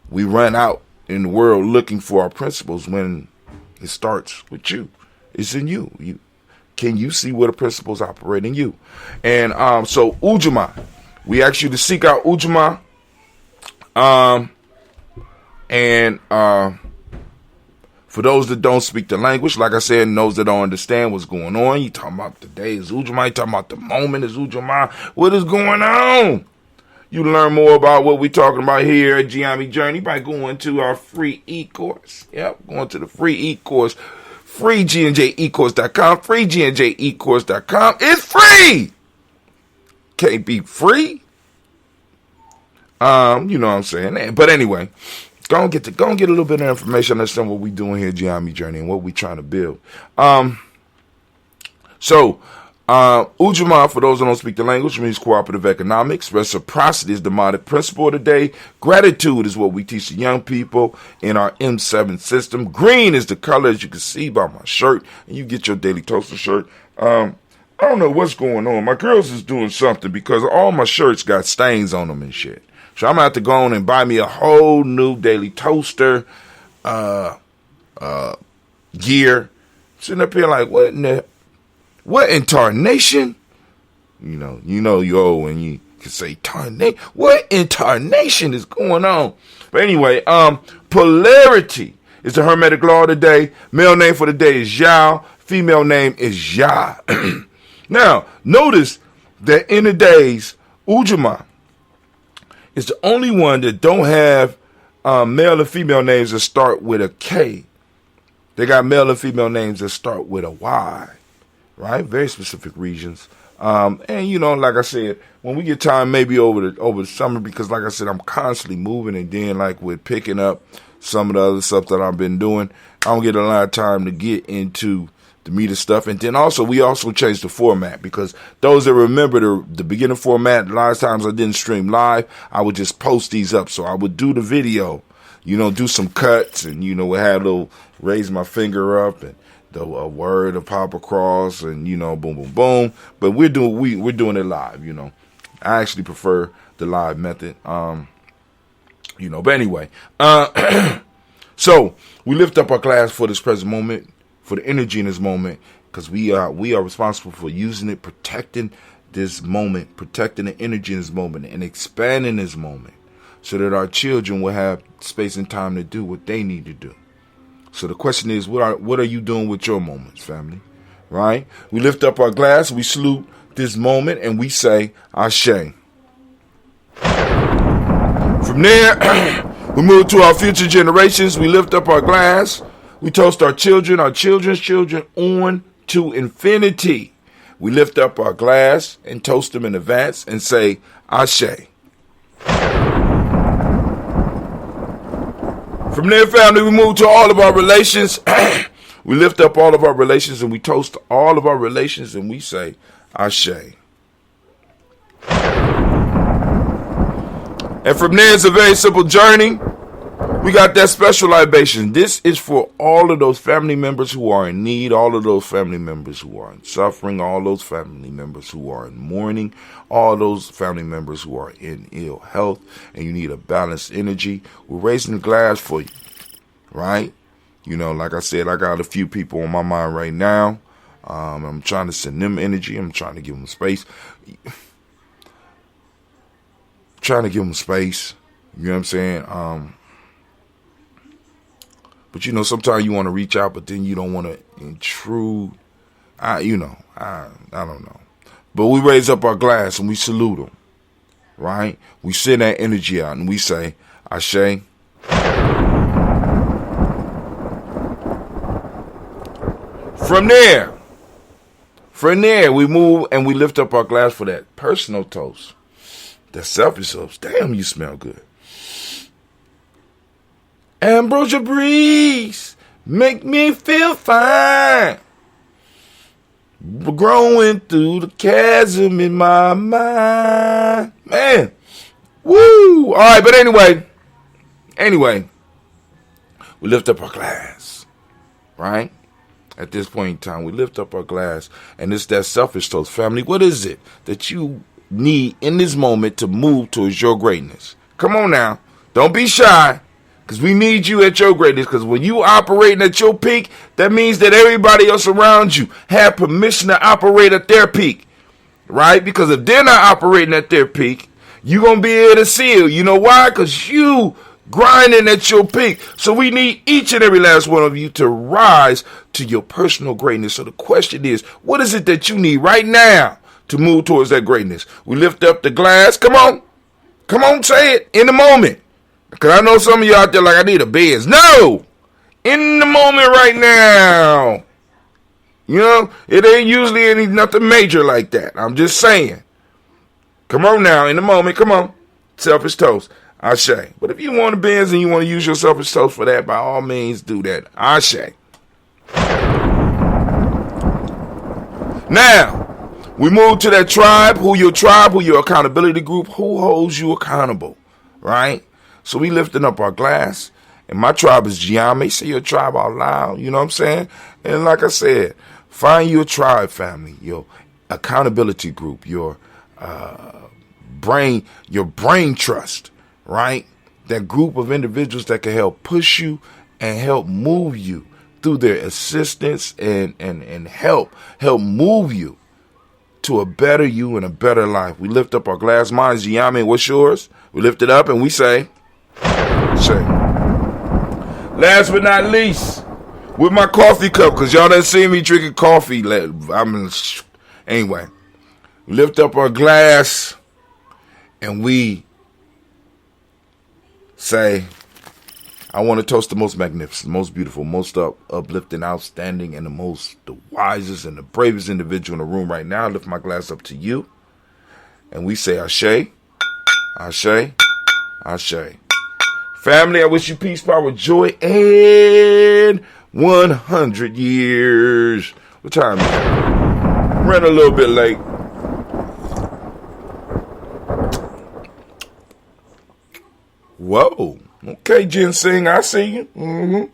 we run out in the world looking for our principles when it starts with you. It's in you. Can you see where the principles operate in you? And so Ujamaa, we ask you to seek out Ujamaa. For those that don't speak the language, like I said, and those that don't understand what's going on, you talking about the day is Ujamaa, you talking about the moment is Ujamaa. What is going on? You learn more about what we're talking about here at Gye-Nyame Journey by going to our free e-course. Yep, going to the free e-course. FreeGNJecourse.com. FreeGNJecourse.com. It's free. Can't be free. You know what I'm saying. But anyway, go and get a little bit of information, understand what we're doing here at Gye-Nyame Journey and what we're trying to build. Ujamaa, for those who don't speak the language, means cooperative economics. Reciprocity is the modern principle of the day. Gratitude is what we teach the young people in our M7 system. Green is the color, as you can see by my shirt. And you get your Daily Toaster shirt. I don't know what's going on. My girls is doing something because all my shirts got stains on them and shit. So I'm going to have to go on and buy me a whole new Daily Toaster gear. Sitting up here like, what in tarnation? You know you're old when you can say tarnation. What in tarnation is going on? But anyway, polarity is the Hermetic law of the day. Male name for the day is Yao. Female name is Ya. Now, notice that in the days, Ujamaa is the only one that don't have male and female names that start with a K. They got male and female names that start with a Y. Right? Very specific regions. And like I said, when we get time maybe over the summer, because like I said, I'm constantly moving, and then like with picking up some of the other stuff that I've been doing, I don't get a lot of time to get into the meat of stuff. And then we also changed the format, because those that remember the beginning format, a lot of times I didn't stream live. I would just post these up. So I would do the video, do some cuts, and we had a little raise my finger up and a word of pop across, and boom, boom, boom. But we're doing it live. I actually prefer the live method. But anyway, so we lift up our glass for this present moment, for the energy in this moment, because we are responsible for using it, protecting this moment, protecting the energy in this moment, and expanding this moment, so that our children will have space and time to do what they need to do. So the question is, what are you doing with your moments, family? Right? We lift up our glass, we salute this moment, and we say, Ashe. From there, we move to our future generations. We lift up our glass. We toast our children, our children's children, on to infinity. We lift up our glass and toast them in advance and say, Ashe. From there, family, we move to all of our relations. We lift up all of our relations and we toast all of our relations and we say, Ashe. And from there, it's a very simple journey. We got that special libation. This is for all of those family members who are in need, all of those family members who are in suffering, all those family members who are in mourning, all those family members who are in ill health, and you need a balanced energy. We're raising the glass for you, right? You know, like I said, I got a few people on my mind right now. I'm trying to send them energy. I'm trying to give them space. Trying to give them space. You know what I'm saying? But, you know, sometimes you want to reach out, but then you don't want to intrude. I don't know. But we raise up our glass and we salute them, right? We send that energy out and we say, Ashe. From there, we move and we lift up our glass for that personal toast. That selfish toast. Damn, you smell good. Ambrosia breeze, make me feel fine. Growing through the chasm in my mind. Man, woo. All right, but anyway, we lift up our glass, right? At this point in time, we lift up our glass, and it's that selfish toast. Family, what is it that you need in this moment to move towards your greatness? Come on now. Don't be shy, because we need you at your greatness, because when you operating at your peak, that means that everybody else around you have permission to operate at their peak, right? Because if they're not operating at their peak, you're going to be able to see it. You know why? Because you grinding at your peak. So we need each and every last one of you to rise to your personal greatness. So the question is, what is it that you need right now to move towards that greatness? We lift up the glass. Come on, say it in the moment. Because I know some of you out there like, I need a Benz. No, in the moment right now. You know, it ain't usually nothing major like that. I'm just saying. Come on now, in the moment, come on. Selfish toast. Ashe. But if you want a Benz and you want to use your selfish toast for that, by all means, do that. Ashe. Now, we move to that tribe, who your accountability group, who holds you accountable, right? So we lifting up our glass, and my tribe is Gye-Nyame. Say your tribe out loud, you know what I'm saying? And like I said, find your tribe, family, your accountability group, your brain trust, right? That group of individuals that can help push you and help move you through their assistance and help move you to a better you and a better life. We lift up our glass. Mine's Gye-Nyame. What's yours? We lift it up and we say. Last but not least, with my coffee cup, because y'all done seen me drinking coffee. Anyway, we lift up our glass and we say, I want to toast the most magnificent, most beautiful, most uplifting, outstanding, and the wisest and the bravest individual in the room right now. I lift my glass up to you. And we say, Ashe, Ashe, Ashe. Family, I wish you peace, power, joy, and 100 years. What time is it? Ran a little bit late. Whoa. Okay, Ginseng, I see you.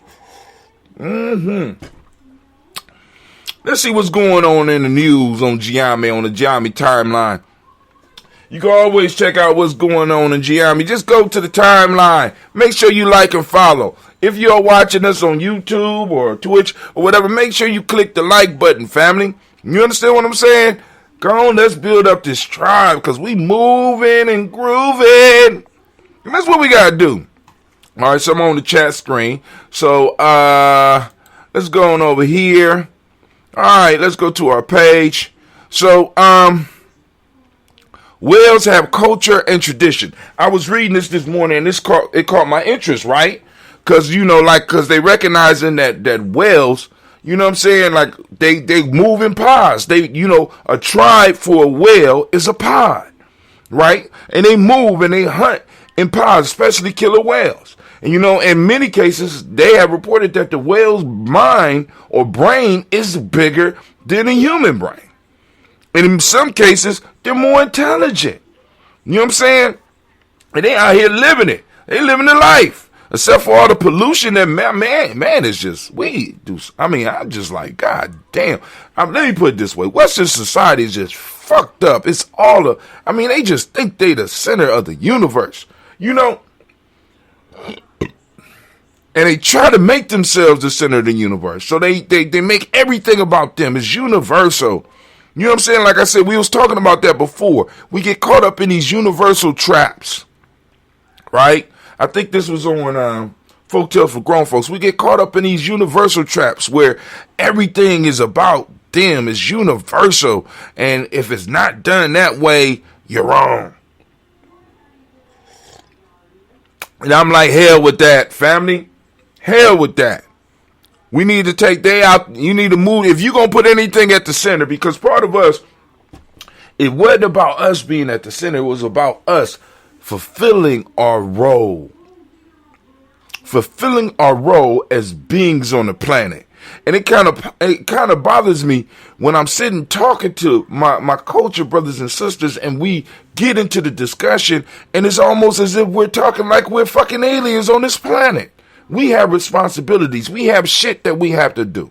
Let's see what's going on in the news on Gye-Nyame, on the Gye-Nyame timeline. You can always check out what's going on in Gye-Nyame. Just go to the timeline. Make sure you like and follow. If you're watching us on YouTube or Twitch or whatever, make sure you click the like button, family. You understand what I'm saying? Come on, let's build up this tribe, because we moving and grooving. And that's what we got to do. All right, so I'm on the chat screen. So let's go on over here. All right, let's go to our page. So Whales have culture and tradition. I was reading this morning, and it caught my interest, right? Because, you know, because they recognizing that whales, you know what I'm saying? Like, they move in pods. A tribe for a whale is a pod, right? And they move and they hunt in pods, especially killer whales. And, you know, in many cases, they have reported that the whale's mind or brain is bigger than a human brain. And in some cases, they're more intelligent. You know what I'm saying? And they out here living it. They living the life. Except for all the pollution that man is just, I'm just like, God damn. Let me put it this way. Western society is just fucked up. It's they just think they the center of the universe. You know, And they try to make themselves the center of the universe. So they make everything about them. It's universal. You know what I'm saying? Like I said, we was talking about that before. We get caught up in these universal traps. Right? I think this was on Folktales for Grown Folks. We get caught up in these universal traps where everything is about them. It's universal. And if it's not done that way, you're wrong. And I'm like, hell with that, family. Hell with that. We need to take they out. You need to move. If you're going to put anything at the center, because part of us, it wasn't about us being at the center. It was about us fulfilling our role. Fulfilling our role as beings on the planet. And it kind of bothers me when I'm sitting talking to my culture brothers and sisters, and we get into the discussion, and it's almost as if we're talking like we're fucking aliens on this planet. We have responsibilities. We have shit that we have to do.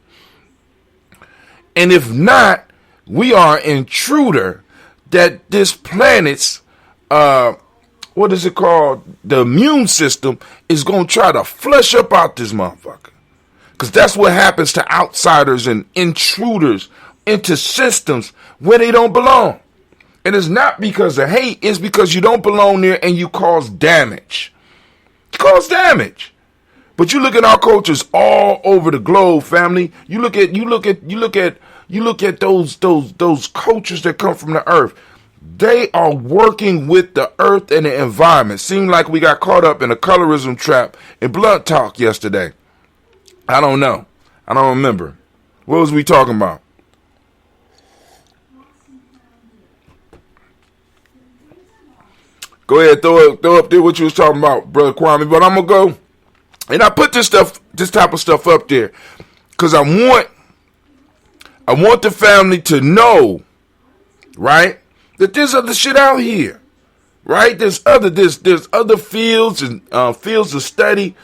And if not, we are an intruder that this planet's, what is it called? The immune system is going to try to flush up out this motherfucker. Because that's what happens to outsiders and intruders into systems where they don't belong. And it's not because of hate. It's because you don't belong there and you cause damage. You cause damage. But you look at our cultures all over the globe, family. You look at those cultures that come from the earth. They are working with the earth and the environment. Seemed like we got caught up in a colorism trap in Blood Talk yesterday. I don't know. I don't remember. What was we talking about? Go ahead, throw up there what you was talking about, Brother Kwame. But I'm gonna go. And I put this type of stuff up there because I want the family to know, right, that there's other shit out here, right? There's other fields and fields of study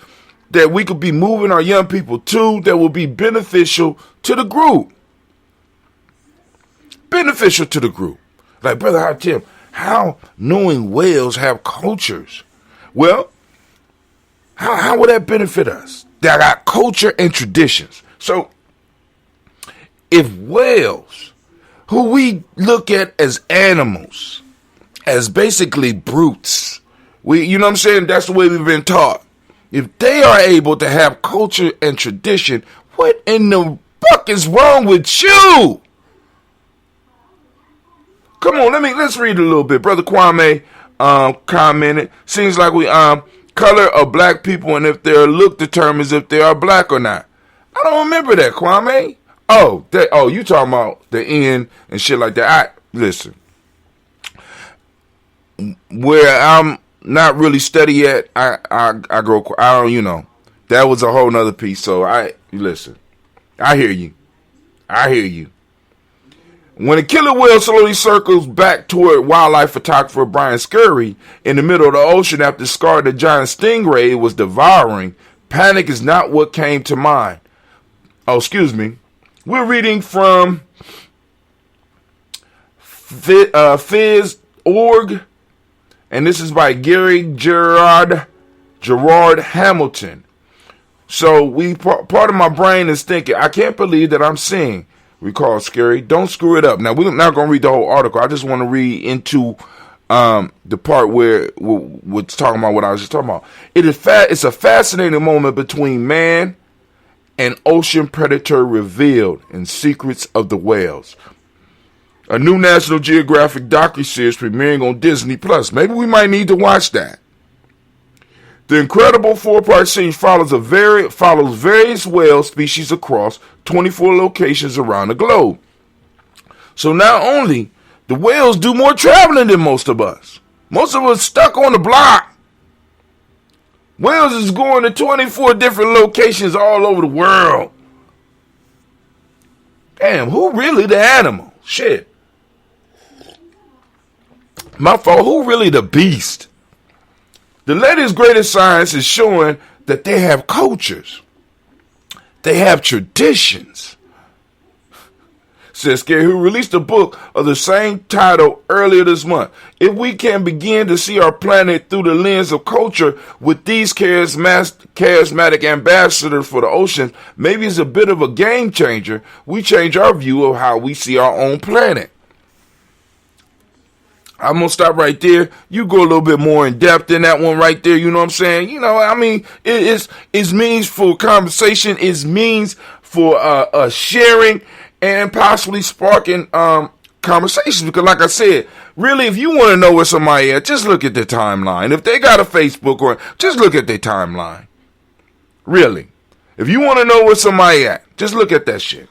that we could be moving our young people to that will be beneficial to the group. Beneficial to the group. Like, Brother Hatim, how knowing whales have cultures? Well, how would that benefit us? That got culture and traditions. So, if whales, who we look at as animals, as basically brutes, you know what I'm saying? That's the way we've been taught. If they are able to have culture and tradition, what in the fuck is wrong with you? Come on, let's read a little bit. Brother Kwame commented, seems like we color of black people and if their look determines if they are black or not. I don't remember that, Kwame. You talking about the end and shit like that. Listen. Where I'm not really steady yet, I grow, I don't, you know. That was a whole nother piece. So listen. I hear you. When a killer whale slowly circles back toward wildlife photographer Brian Scurry in the middle of the ocean after scarred a giant stingray it was devouring, panic is not what came to mind. Oh, excuse me. We're reading from Phys.org, and this is by Gary Gerard Hamilton. So part of my brain is thinking, I can't believe that I'm seeing. Recall Scary. Don't screw it up. Now, we're not going to read the whole article. I just want to read into the part where we're talking about what I was just talking about. It's a fascinating moment between man and ocean predator revealed in Secrets of the Whales. A new National Geographic docuseries premiering on Disney Plus. Maybe we might need to watch that. The incredible 4-part series follows various whale species across 24 locations around the globe. So not only the whales do more traveling than most of us. Most of us stuck on the block. Whales is going to 24 different locations all over the world. Damn, who really the animal? Shit. My fault, who really the beast? The latest greatest science is showing that they have cultures. They have traditions. says Scary, who released a book of the same title earlier this month. If we can begin to see our planet through the lens of culture with these charismatic ambassadors for the ocean, maybe it's a bit of a game changer. We change our view of how we see our own planet. I'm going to stop right there. You go a little bit more in depth in that one right there. You know what I'm saying? You know, I mean, it means for conversation. It means for sharing and possibly sparking conversations. Because like I said, really, if you want to know where somebody at, just look at their timeline. If they got a Facebook, or just look at their timeline. Really. If you want to know where somebody at, just look at that shit.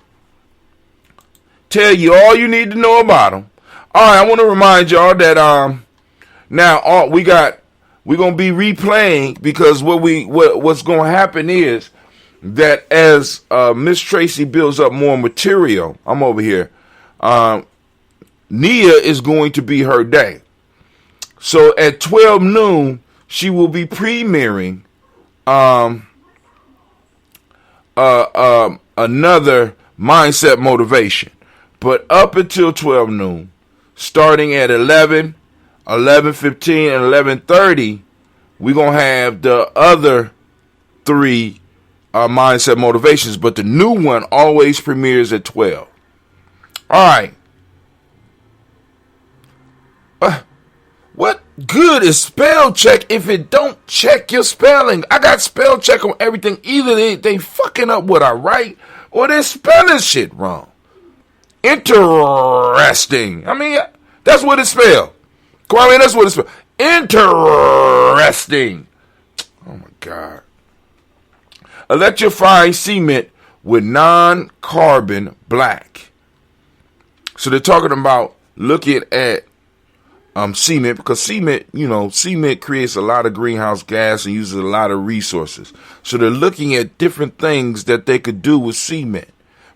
Tell you all you need to know about them. All right, I want to remind y'all that now we're gonna be replaying, because what's gonna happen is that as Miss Tracy builds up more material, I'm over here. Nia is going to be her day, so at 12 noon she will be premiering another mindset motivation, but up until 12 noon. Starting at 11, 11:15, and 11:30, we're going to have the other three mindset motivations, but the new one always premieres at 12. All right. What good is spell check if it don't check your spelling? I got spell check on everything. Either they fucking up what I write, or they're spelling shit wrong. Interesting. I mean, that's what it's spelled. Kwame, that's what it's spelled. Interesting. Oh my God. Electrifying cement with non-carbon black. So they're talking about looking at cement, because cement creates a lot of greenhouse gas and uses a lot of resources. So they're looking at different things that they could do with cement.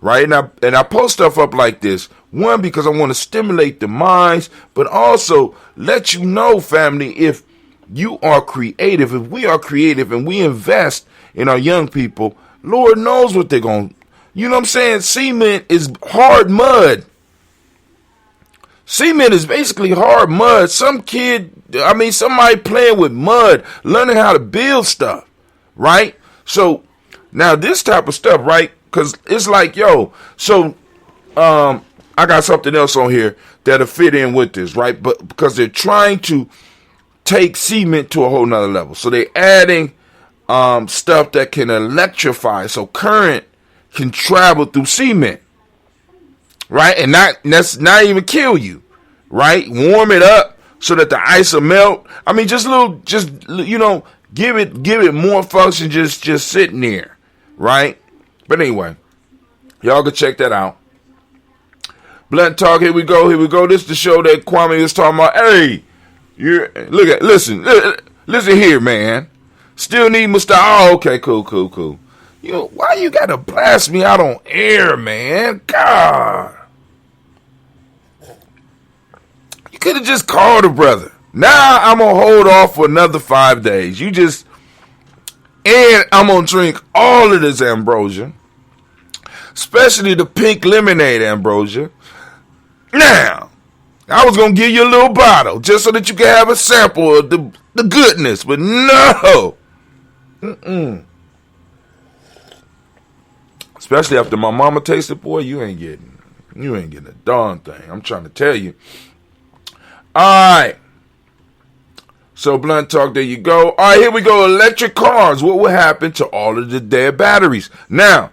Right? And I post stuff up like this. One, because I want to stimulate the minds, but also let you know, family, if you are creative, if we are creative and we invest in our young people, Lord knows what they're going to, you know what I'm saying? Cement is hard mud. Cement is basically hard mud. Somebody playing with mud, learning how to build stuff, right? So now this type of stuff, right? Because it's like, so I got something else on here that'll fit in with this, right? But because they're trying to take cement to a whole nother level. So they're adding stuff that can electrify, so current can travel through cement, right? And that's not even kill you, right? Warm it up so that the ice will melt. I mean, give it more function, just sitting there, right? But anyway, y'all can check that out. Blunt Talk, here we go. This is the show that Kwame was talking about. Hey, listen here, man. Still need mustache. Oh, okay, cool. Why you gotta blast me out on air, man? God. You could have just called a brother. Now I'm gonna hold off for another 5 days. And I'm going to drink all of this ambrosia, especially the pink lemonade ambrosia. Now, I was going to give you a little bottle just so that you can have a sample of the goodness, but no. Especially after my mama tasted, boy, you ain't getting a darn thing. I'm trying to tell you. All right. So Blunt Talk, there you go. All right, here we go. Electric cars. What will happen to all of the dead batteries? Now,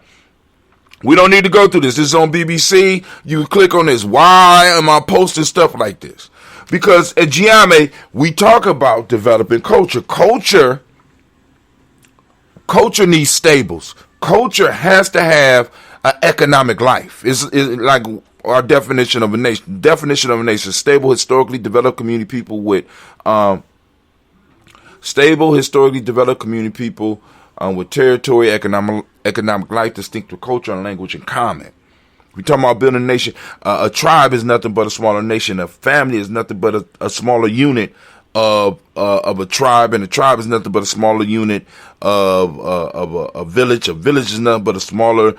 we don't need to go through this. This is on BBC. You can click on this. Why am I posting stuff like this? Because at Gye-Nyame, we talk about developing culture. Culture needs stables. Culture has to have an economic life. It's like our definition of a nation. Definition of a nation: stable, historically developed community people with with territory, economic life, distinctive culture, and language in common. We talking about building a nation. A tribe is nothing but a smaller nation. A family is nothing but a smaller unit of a tribe, and a tribe is nothing but a smaller unit of a village. A village is nothing but a smaller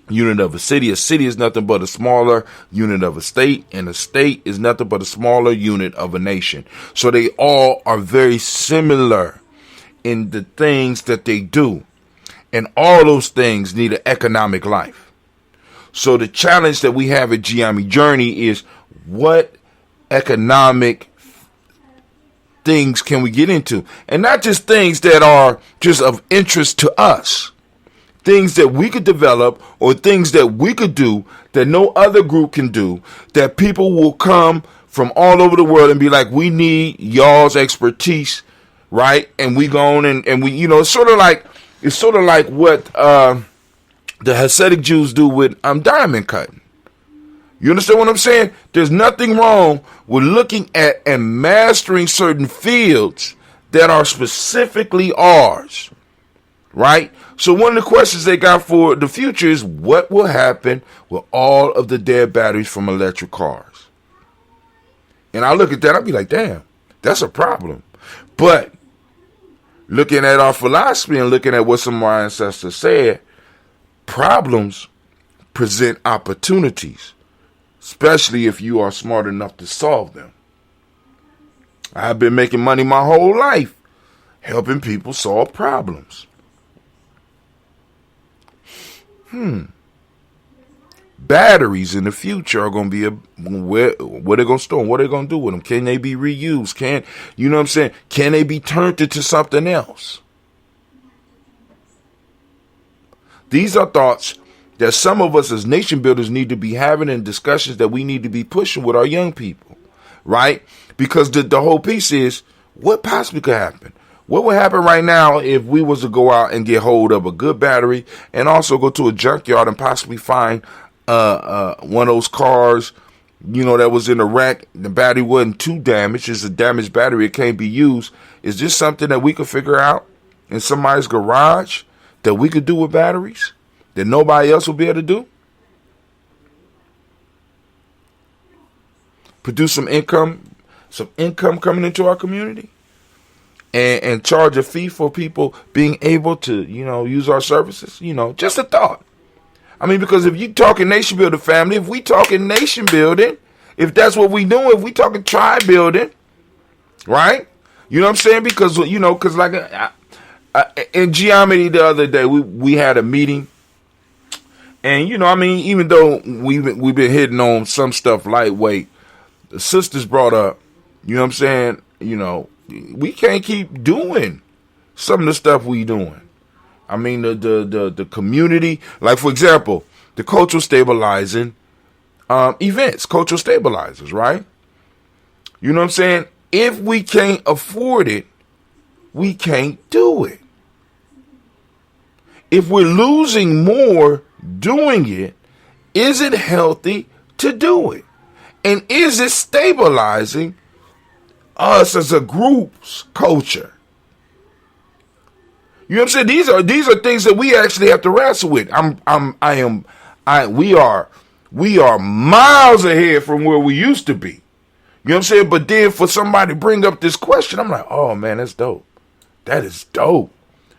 unit of a city. A city is nothing but a smaller unit of a state, and a state is nothing but a smaller unit of a nation. So they all are very similar in the things that they do. And all those things need an economic life. So the challenge that we have at Gye-Nyame Journey is, what economic things can we get into? And not just things that are just of interest to us. Things that we could develop, or things that we could do that no other group can do, that people will come from all over the world and be like, we need y'all's expertise, right? And we go on and we, you know, it's sort of like what the Hasidic Jews do with diamond cutting. You understand what I'm saying? There's nothing wrong with looking at and mastering certain fields that are specifically ours, right? So one of the questions they got for the future is, what will happen with all of the dead batteries from electric cars? And I look at that, I'll be like, damn, that's a problem. But looking at our philosophy and looking at what some of our ancestors said, problems present opportunities, especially if you are smart enough to solve them. I've been making money my whole life helping people solve problems. Batteries in the future are going to be where they're going to store them, what they're going to do with them. Can they be reused? You know what I'm saying? Can they be turned into something else? These are thoughts that some of us as nation builders need to be having, and discussions that we need to be pushing with our young people, right? Because the whole piece is, what possibly could happen? What would happen right now if we was to go out and get hold of a good battery, and also go to a junkyard and possibly find one of those cars, you know, that was in a wreck? The battery wasn't too damaged. It's a damaged battery. It can't be used. Is this something that we could figure out in somebody's garage that we could do with batteries that nobody else will be able to do? Produce some income coming into our community, and charge a fee for people being able to, you know, use our services. You know, just a thought. I mean, because if you talking nation building, family, if we talking nation building, if that's what we doing, if we talking tribe building, right? You know what I'm saying? Because, you know, because like in Gye-Nyame the other day, we had a meeting, and, you know, I mean, even though we've been hitting on some stuff lightweight, the sisters brought up, you know what I'm saying, you know, we can't keep doing some of the stuff we doing. I mean, the community, like, for example, the cultural stabilizing events, cultural stabilizers, right? You know what I'm saying? If we can't afford it, we can't do it. If we're losing more doing it, is it healthy to do it? And is it stabilizing us as a group's culture? You know what I'm saying? These are things that we actually have to wrestle with. We are miles ahead from where we used to be. You know what I'm saying? But then for somebody to bring up this question, I'm like, oh man, that's dope. That is dope.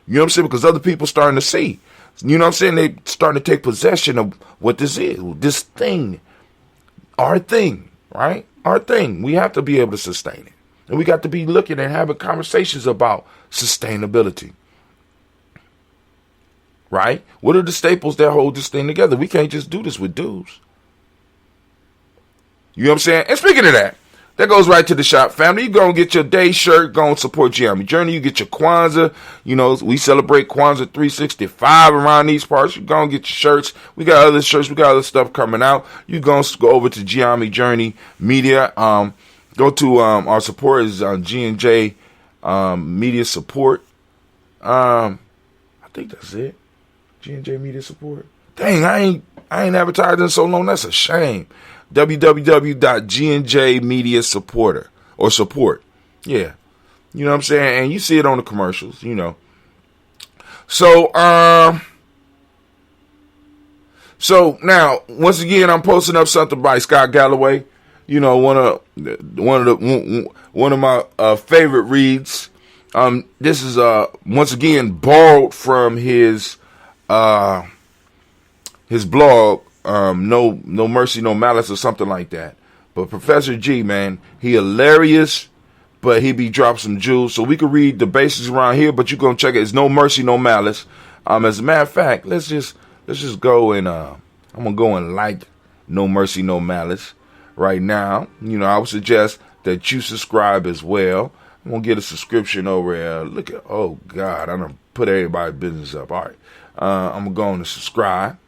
You know what I'm saying? Because other people starting to see. You know what I'm saying? They starting to take possession of what this is. This thing. Our thing, right? Our thing. We have to be able to sustain it. And we got to be looking and having conversations about sustainability. Right? What are the staples that hold this thing together? We can't just do this with dudes. You know what I'm saying? And speaking of that goes right to the shop, family. You go and get your day shirt, go and support Gye-Nyame Journey. You get your Kwanzaa. You know, we celebrate Kwanzaa 365 around these parts. You go and get your shirts. We got other shirts. We got other stuff coming out. You go over to Gye-Nyame Journey Media. Go to our support is G&J Media Support. I think that's it. G&J Media Support. Dang, I ain't advertised in so long. That's a shame. www.G&J Media Supporter or support. Yeah. You know what I'm saying? And you see it on the commercials, you know. So now, once again, I'm posting up something by Scott Galloway. You know, one of my favorite reads. This is once again borrowed from his his blog, No Mercy, No Malice or something like that. But Professor G, man, he hilarious, but he be dropping some jewels. So we could read the basics around here, but you gonna check it. It's No Mercy, No Malice. As a matter of fact, let's just go and I'm gonna go and like No Mercy, No Malice right now. I would suggest that you subscribe as well. I'm gonna get a subscription over here. Look at, oh God, I done put everybody's business up. All right, I'm going to subscribe.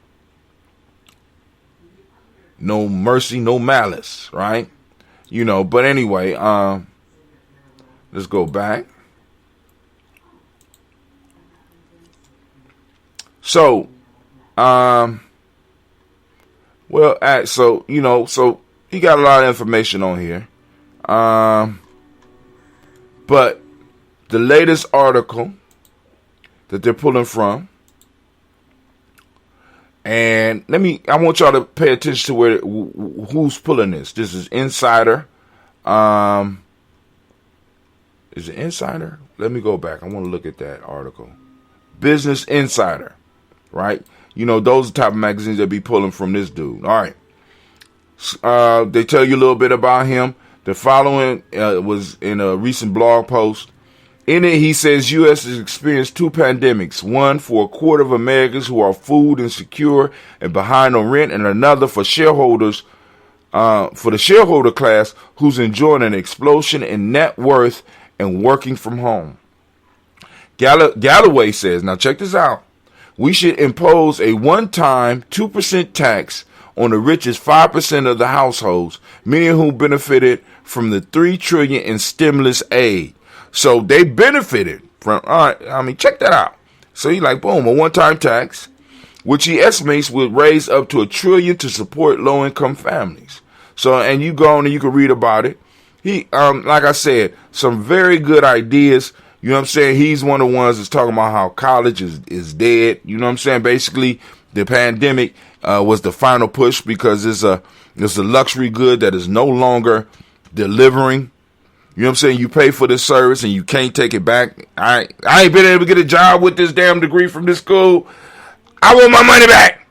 No Mercy, No Malice, right? But anyway, let's go back. So, so he got a lot of information on here. But the latest article that they're pulling from, and I want y'all to pay attention to who's pulling this. This is Insider. Is it Insider? Let me go back. I want to look at that article. Business Insider, right? Those are the type of magazines that be pulling from this dude. All right. They tell you a little bit about him. The following was in a recent blog post. In it, he says U.S. has experienced two pandemics. One for a quarter of Americans who are food insecure and behind on rent, and another for shareholders, for the shareholder class who's enjoying an explosion in net worth and working from home. Galloway says, now check this out. We should impose a one-time 2% tax on the richest 5% of the households, many of whom benefited from the $3 trillion in stimulus aid. So they benefited from, all right, check that out. So he like, boom, a one-time tax, which he estimates would raise up to $1 trillion to support low-income families. So, and you go on and you can read about it. He, like I said, some very good ideas. You know what I'm saying? He's one of the ones that's talking about how college is dead. You know what I'm saying? Basically, the pandemic was the final push because it's a luxury good that is no longer delivering. You know what I'm saying? You pay for this service and you can't take it back. I ain't been able to get a job with this damn degree from this school. I want my money back.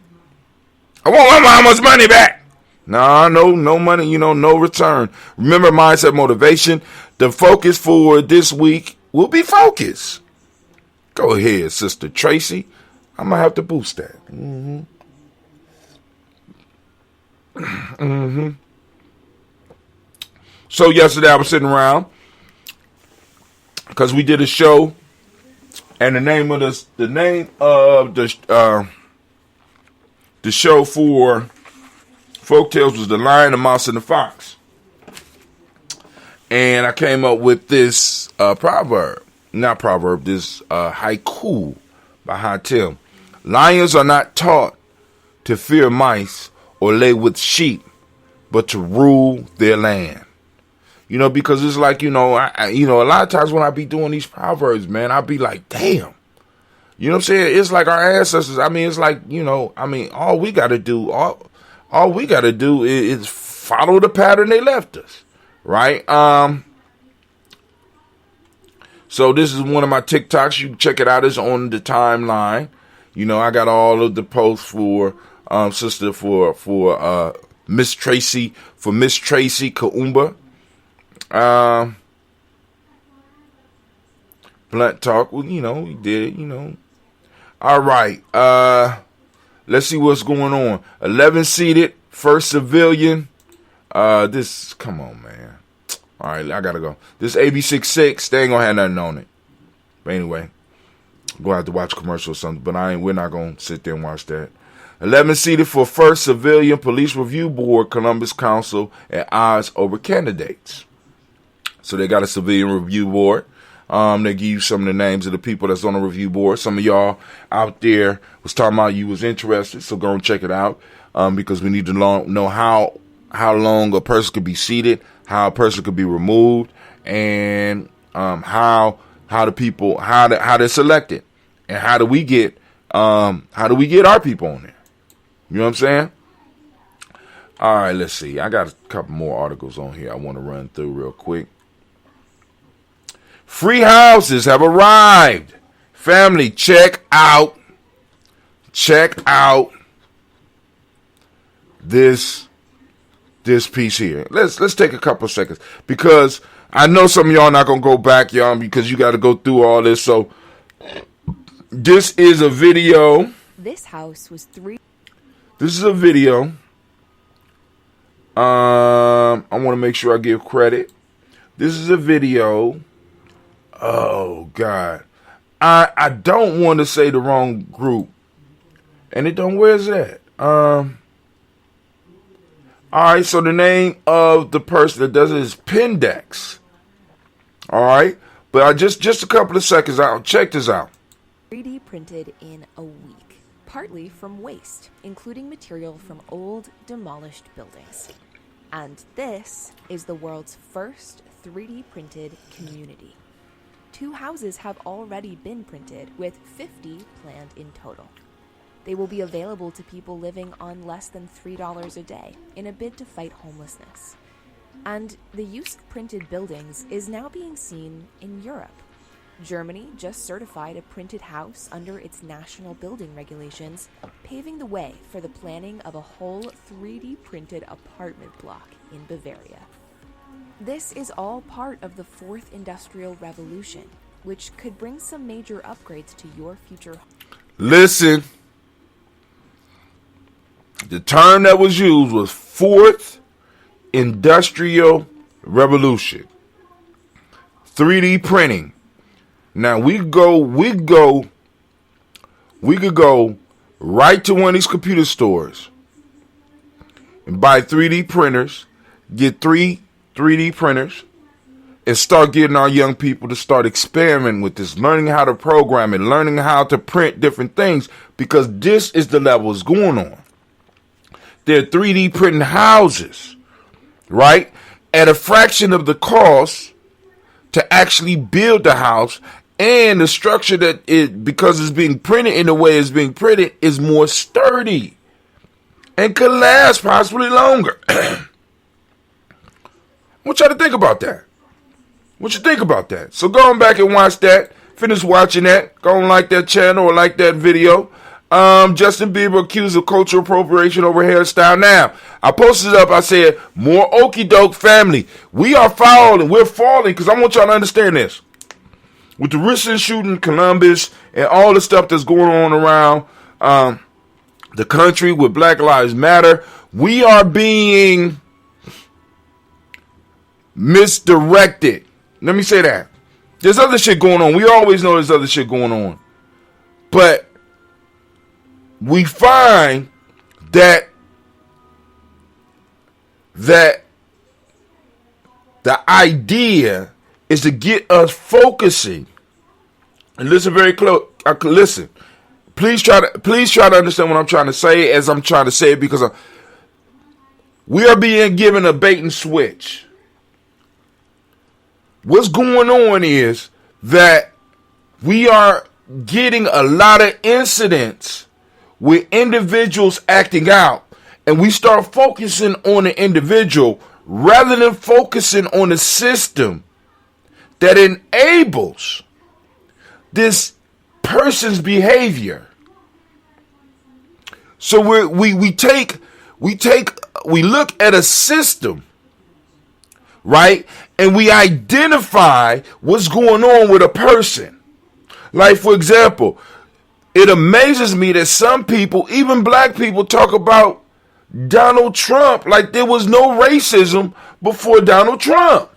I want my mama's money back. No money, no return. Remember Mindset Motivation. The focus for this week will be focus. Go ahead, Sister Tracy. I'm going to have to boost that. So yesterday I was sitting around because we did a show, and the name of the show for Folktales was The Lion, the Mouse, and the Fox. And I came up with this this haiku by Hatim. Lions are not taught to fear mice or lay with sheep, but to rule their land. Because it's like, a lot of times when I be doing these proverbs, man, I be like, damn. You know what I'm saying? It's like our ancestors. It's like, all we got to do, all we got to do is follow the pattern they left us. Right? So this is one of my TikToks. You can check it out. It's on the timeline. I got all of the posts for sister for Miss Tracy Kaumba. Blunt Talk. Well, we did it. All right. Let's see what's going on. 11 seated, first civilian. Come on, man. All right, I gotta go. This AB66, they ain't gonna have nothing on it. But anyway, I'm gonna have to watch a commercial or something, but we're not gonna sit there and watch that. 11 seated for first civilian police review board, Columbus Council at odds over candidates. So they got a civilian review board. They give you some of the names of the people that's on the review board. Some of y'all out there was talking about you was interested, so go and check it out. Because we need to know how long a person could be seated, how a person could be removed, and how they're selected, and how do we get our people on there? You know what I'm saying? All right, let's see. I got a couple more articles on here I want to run through real quick. Free houses have arrived. Family, check out this piece here. Let's take a couple of seconds, because I know some of y'all not gonna go back, y'all, because you got to go through all this. So this is a video. This house was This is a video. I want to make sure I give credit. This is a video. Oh God, I don't want to say the wrong group, and it don't. Where's that? All right. So the name of the person that does it is Pendex. All right, but I just a couple of seconds out. Check this out. 3D printed in a week, partly from waste, including material from old, demolished buildings. And this is the world's first 3D printed community. 2 houses have already been printed, with 50 planned in total. They will be available to people living on less than $3 a day in a bid to fight homelessness. And the use of printed buildings is now being seen in Europe. Germany just certified a printed house under its national building regulations, paving the way for the planning of a whole 3D printed apartment block in Bavaria. This is all part of the 4th Industrial Revolution, which could bring some major upgrades to your future. Listen, the term that was used was 4th Industrial Revolution. 3D printing. Now we could go right to one of these computer stores and buy 3D printers, get 3D printers, and start getting our young people to start experimenting with this, learning how to program it, learning how to print different things, because this is the level it's going on. They're 3D printing houses, right, at a fraction of the cost to actually build the house. And the structure that because it's being printed in the way it's being printed, is more sturdy and could last possibly longer. I want y'all to think about that. What you think about that? So go on back and watch that. Finish watching that. Go and like that channel or like that video. Justin Bieber accused of cultural appropriation over hairstyle. Now, I posted it up. I said, more okie doke family. We are falling. We're falling, because I want y'all to understand this. With the recent shooting in Columbus and all the stuff that's going on around the country with Black Lives Matter, we are being misdirected. Let me say that. There's other shit going on. We always know there's other shit going on. But we find that the idea is to get us focusing. And listen very close. Listen. Please try to understand what I'm trying to say as I'm trying to say it, because we are being given a bait and switch. What's going on is that we are getting a lot of incidents with individuals acting out, and we start focusing on the individual rather than focusing on the system that enables this person's behavior. So we look at a system, right? And we identify what's going on with a person. Like, for example, it amazes me that some people, even black people, talk about Donald Trump like there was no racism before Donald Trump.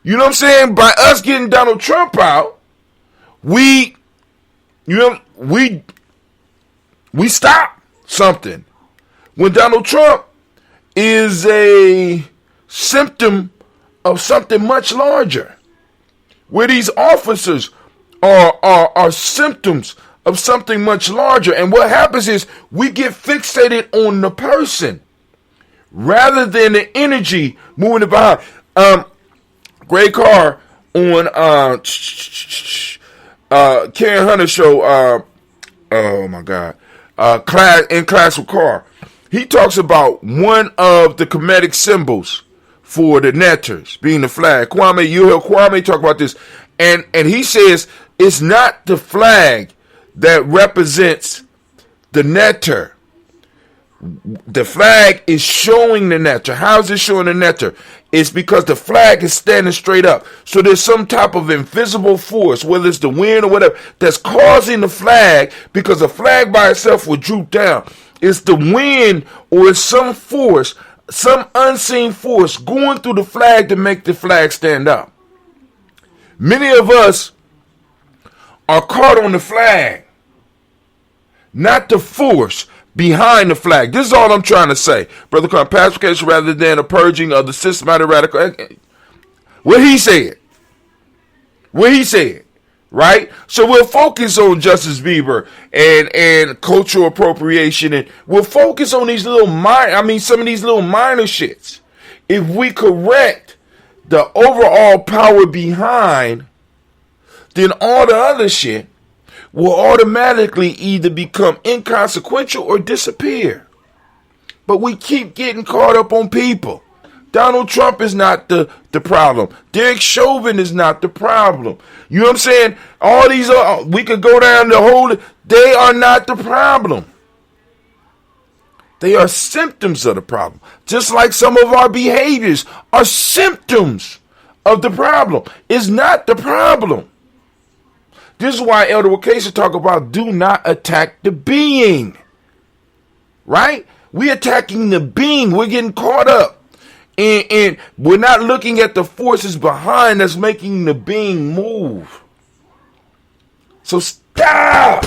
You know what I'm saying? By us getting Donald Trump out, we stop something. When Donald Trump is a symptom of something much larger, where these officers are symptoms of something much larger. And what happens is we get fixated on the person rather than the energy moving it behind. Great Carr on Karen Hunter's show, oh my God, Class with Carr. He talks about one of the comedic symbols for the netters being the flag. Kwame, you hear Kwame talk about this, and he says it's not the flag that represents the netter. The flag is showing the nectar. How is it showing the nectar? It's because the flag is standing straight up. So there's some type of invisible force, whether it's the wind or whatever, that's causing the flag, because the flag by itself will droop down. It's the wind or it's some force, some unseen force going through the flag to make the flag stand up. Many of us are caught on the flag, not the force behind the flag. This is all I'm trying to say, Brother Khan. Pacification rather than a purging of the systematic radical. What he said. Right? So we'll focus on Justice Bieber and cultural appropriation, and we'll focus on these little some of these little minor shits. If we correct the overall power behind, then all the other shit will automatically either become inconsequential or disappear. But we keep getting caught up on people. Donald Trump is not the problem. Derek Chauvin is not the problem. You know what I'm saying? All these we could go down the whole. They are not the problem. They are symptoms of the problem. Just like some of our behaviors are symptoms of the problem. It's not the problem. This is why Elder Wakesha talk about do not attack the being. Right? We're attacking the being. We're getting caught up. And we're not looking at the forces behind that's making the being move. So stop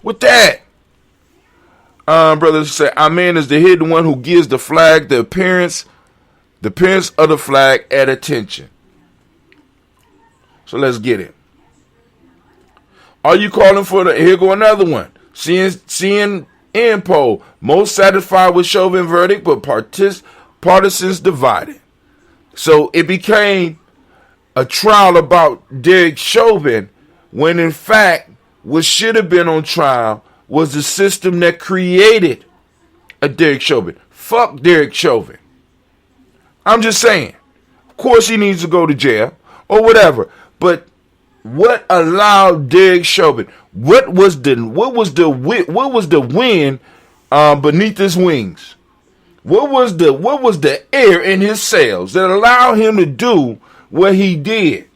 with that. Brothers say, Amen is the hidden one who gives the flag the appearance of the flag at attention. So let's get it. Are you calling for here go another one. CNN poll. Most satisfied with Chauvin verdict, but partisans divided. So it became a trial about Derek Chauvin, when in fact what should have been on trial was the system that created a Derek Chauvin. Fuck Derek Chauvin. I'm just saying. Of course he needs to go to jail or whatever, but what allowed Derek Chauvin? What was the wind beneath his wings? What was the air in his sails that allowed him to do what he did?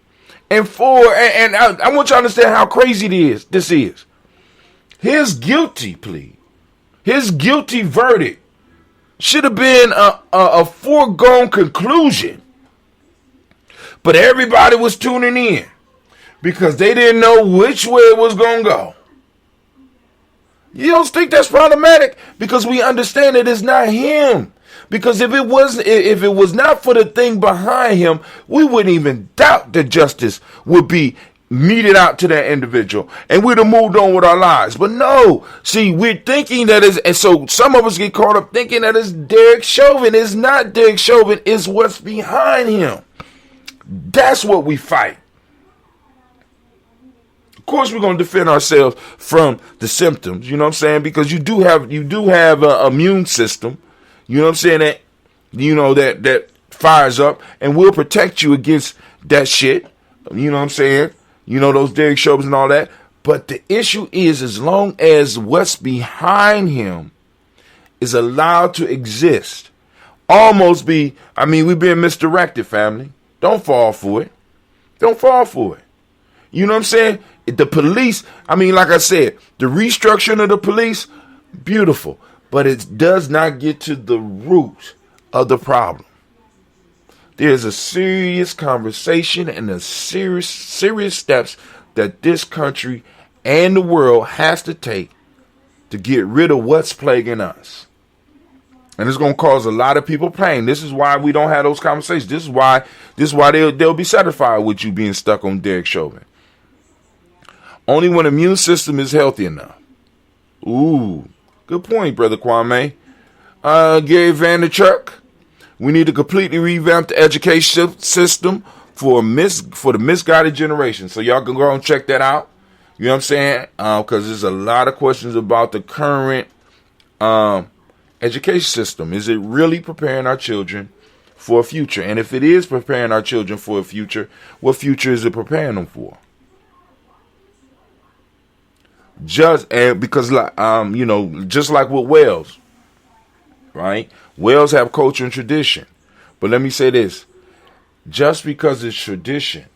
And I want you to understand how crazy this is. His guilty plea, his guilty verdict should have been a foregone conclusion. But everybody was tuning in because they didn't know which way it was going to go. You don't think that's problematic? Because we understand it is not him. Because if it was not for the thing behind him, we wouldn't even doubt that justice would be meted out to that individual, and we'd have moved on with our lives. But no, see, we're thinking that is, and so some of us get caught up thinking that it's Derek Chauvin. It's not Derek Chauvin. It's what's behind him. That's what we fight. Of course, we're going to defend ourselves from the symptoms. You know what I'm saying? Because you do have an immune system. You know what I'm saying? That fires up and will protect you against that shit. You know what I'm saying? You know, those Derek Chauvins and all that. But the issue is, as long as what's behind him is allowed to exist, we're being misdirected, family. Don't fall for it. Don't fall for it. You know what I'm saying? The police, like I said, the restructuring of the police, beautiful. But it does not get to the root of the problem. There's a serious conversation and a serious steps that this country and the world has to take to get rid of what's plaguing us. And it's going to cause a lot of people pain. This is why we don't have those conversations. This is why they'll be satisfied with you being stuck on Derek Chauvin. Only when the immune system is healthy enough. Ooh, good point, Brother Kwame. Gary Vanderchuck. We need to completely revamp the education system for the misguided generation. So y'all can go and check that out. You know what I'm saying? Because there's a lot of questions about the current education system. Is it really preparing our children for a future? And if it is preparing our children for a future, what future is it preparing them for? Just like with Wales, right? Wells have culture and tradition. But let me say this. Just because it's tradition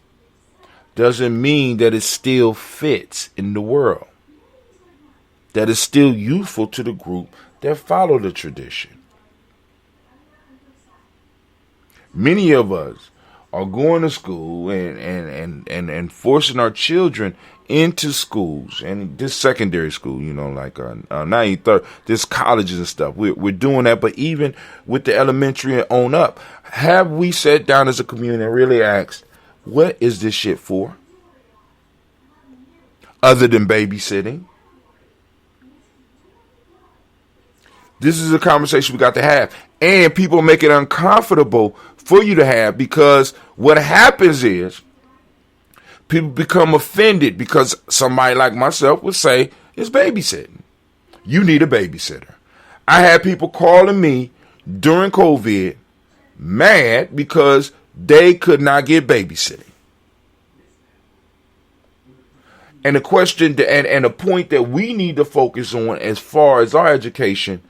doesn't mean that it still fits in the world. That is still useful to the group that follow the tradition. Many of us are going to school and forcing our children into schools, and this secondary school, like this colleges and stuff. We're doing that, but even with the elementary and on up, have we sat down as a community and really asked, what is this shit for? Other than babysitting? This is a conversation we got to have. And people make it uncomfortable for you to have, because what happens is people become offended because somebody like myself would say it's babysitting. You need a babysitter. I had people calling me during COVID mad because they could not get babysitting. And the question and the point that we need to focus on as far as our education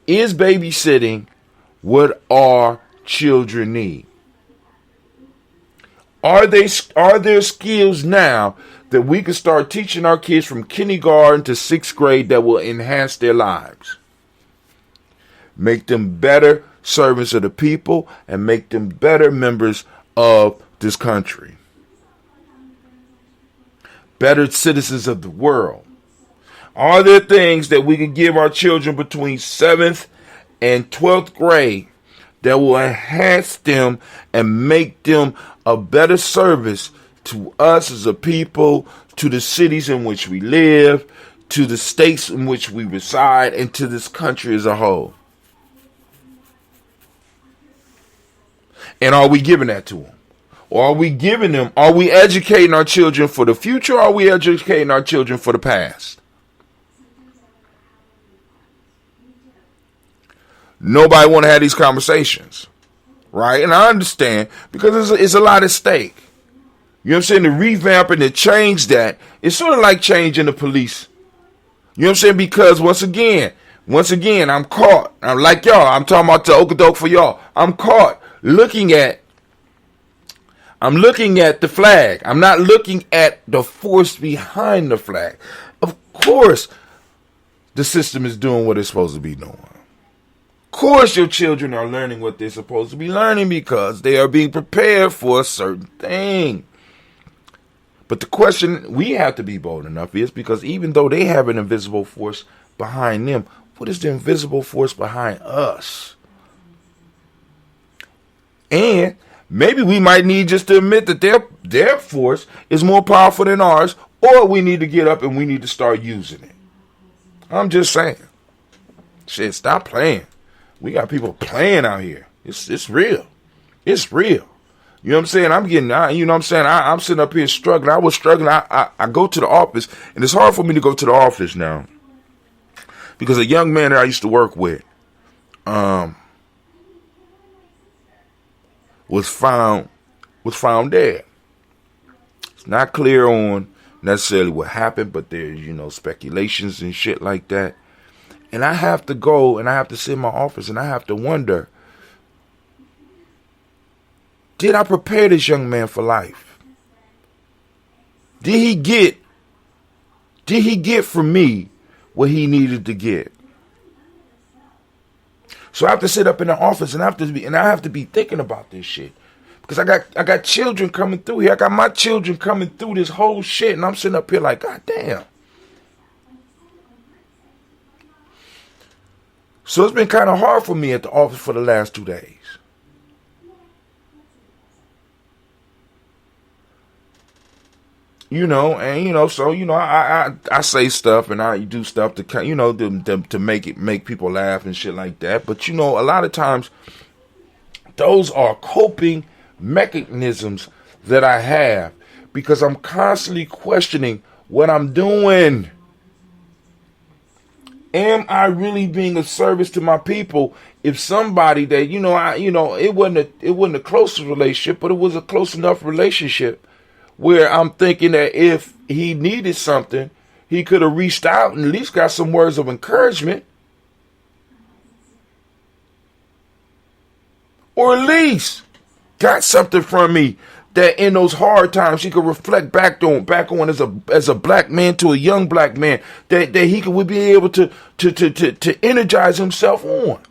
is babysitting what our children need. Are there skills now that we can start teaching our kids from kindergarten to 6th grade that will enhance their lives? Make them better servants of the people and make them better members of this country. Better citizens of the world. Are there things that we can give our children between 7th and 12th grade that will enhance them and make them a better service to us as a people, to the cities in which we live, to the states in which we reside, and to this country as a whole? And are we giving that to them? Or are we educating our children for the future, or are we educating our children for the past? Nobody want to have these conversations, right? And I understand, because it's a lot at stake. You know what I'm saying? To revamp and to change that, it's sort of like changing the police. You know what I'm saying? Because once again, I'm caught. I'm like y'all. I'm talking about the Okadoke for y'all. I'm caught looking at the flag. I'm not looking at the force behind the flag. Of course, the system is doing what it's supposed to be doing. Of course, your children are learning what they're supposed to be learning because they are being prepared for a certain thing. But the question we have to be bold enough is, because even though they have an invisible force behind them, what is the invisible force behind us? And maybe we might need just to admit that their force is more powerful than ours, or we need to get up and we need to start using it. I'm just saying. Shit, stop playing. We got people playing out here. It's real. It's real. You know what I'm saying? I'm sitting up here struggling. I was struggling. I go to the office, and it's hard for me to go to the office now, because a young man that I used to work with was found dead. It's not clear on necessarily what happened, but there's speculations and shit like that. And I have to go and I have to sit in my office and I have to wonder, did I prepare this young man for life? Did he get from me what he needed to get? So I have to sit up in the office and I have to be thinking about this shit. Because I got children coming through here. I got my children coming through this whole shit, and I'm sitting up here like, God damn. So it's been kind of hard for me at the office for the last 2 days. I say stuff and I do stuff to make people laugh and shit like that. But a lot of times those are coping mechanisms that I have, because I'm constantly questioning what I'm doing. Am I really being of service to my people? If somebody that it wasn't a close relationship, but it was a close enough relationship where I'm thinking that if he needed something, he could have reached out and at least got some words of encouragement. or at least got something from me that in those hard times he could reflect back on as a black man to a young black man that he would be able to energize himself on.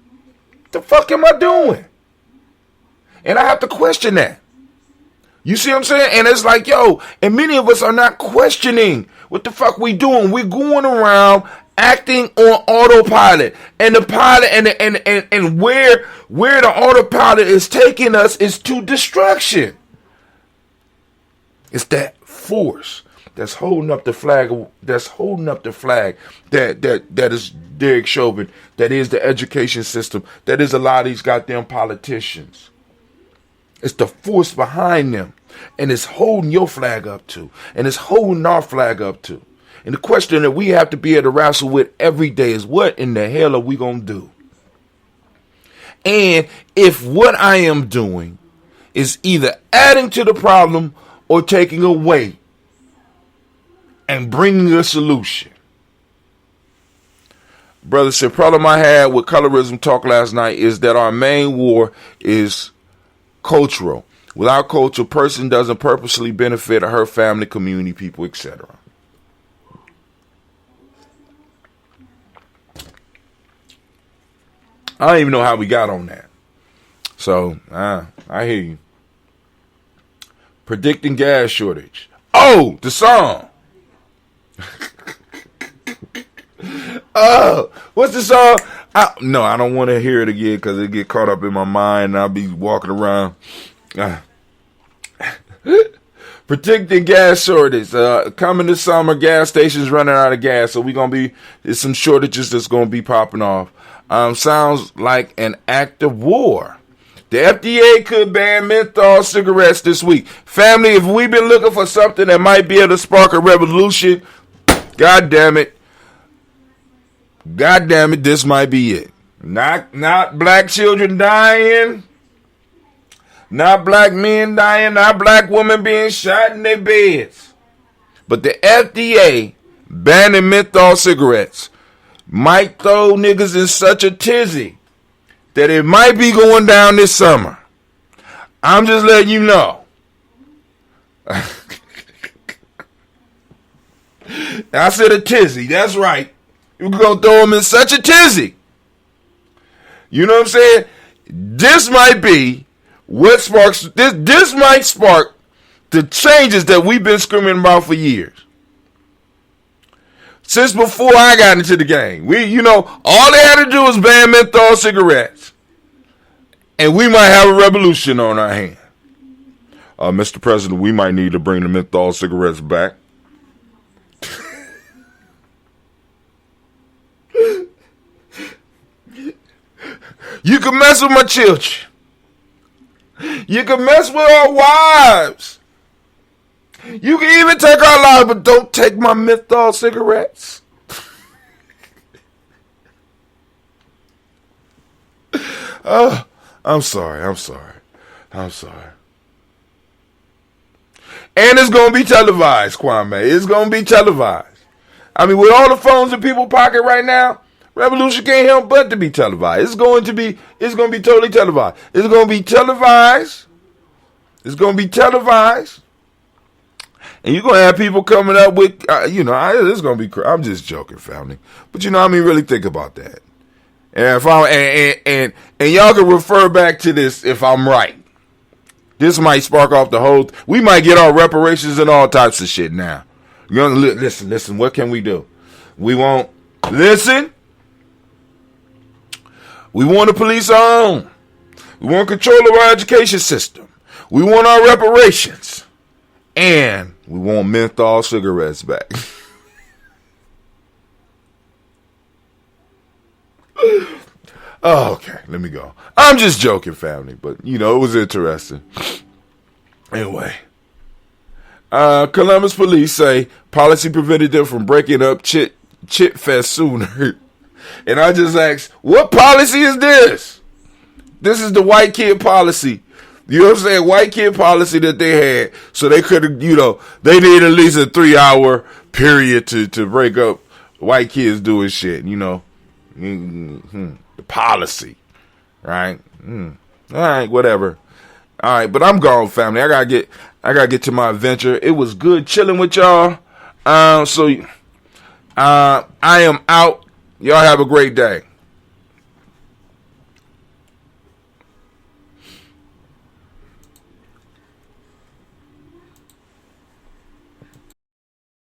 The fuck am I doing? And I have to question that. You see what I'm saying? And it's like, yo, and many of us are not questioning what the fuck we doing. We're going around acting on autopilot, and the pilot and where the autopilot is taking us is to destruction. It's that force that's holding up the flag. That's holding up the flag. That is Derek Chauvin. That is the education system. That is a lot of these goddamn politicians. It's the force behind them, and it's holding your flag up too, and it's holding our flag up too. And the question that we have to be able to wrestle with every day is, what in the hell are we gonna do? And if what I am doing is either adding to the problem or taking away and bringing a solution. Brother said, problem I had with colorism talk last night is that our main war is cultural. Without culture, a person doesn't purposely benefit her family, community, people, etc. I don't even know how we got on that. So, I hear you. Predicting gas shortage. Oh, the song. Oh, what's the song? No, I don't want to hear it again because it get caught up in my mind and I'll be walking around. Predicting gas shortage. Coming this summer, gas stations running out of gas, so there's some shortages that's gonna be popping off. Sounds like an act of war. The FDA could ban menthol cigarettes this week. Family, if we've been looking for something that might be able to spark a revolution, God damn it, this might be it. Not black children dying, not black men dying, not black women being shot in their beds. But the FDA banning menthol cigarettes might throw niggas in such a tizzy that it might be going down this summer. I'm just letting you know. I said a tizzy. That's right. We're going to throw them in such a tizzy. You know what I'm saying? This might be what sparks, this might spark the changes that we've been screaming about for years. Since before I got into the game. All they had to do was ban menthol cigarettes. And we might have a revolution on our hands. Mr. President, we might need to bring the menthol cigarettes back. You can mess with my children. You can mess with our wives. You can even take our lives, but don't take my menthol cigarettes. I'm sorry. And it's going to be televised, Kwame. It's going to be televised. I mean, with all the phones in people's pocket right now, revolution can't help but to be televised. It's going to be totally televised. It's going to be televised. And you're going to have people coming up with, it's going to be, I'm just joking, family. But really think about that. And if and y'all can refer back to this if I'm right. This might spark off the whole, we might get our reparations and all types of shit now. Listen, what can we do? We want the police our own. We want control of our education system. We want our reparations. And we want menthol cigarettes back. Oh, okay, let me go. I'm just joking, family, but it was interesting. Anyway, Columbus police say policy prevented them from breaking up Chit Fest sooner. And I just asked, what policy is this? This is the white kid policy. You know what I'm saying? White kid policy that they had, so they could have, they need at least a 3-hour period to break up white kids doing shit. The policy, right? All right, whatever. All right, but I'm gone, family. I gotta get to my adventure. It was good chilling with y'all. I am out. Y'all have a great day.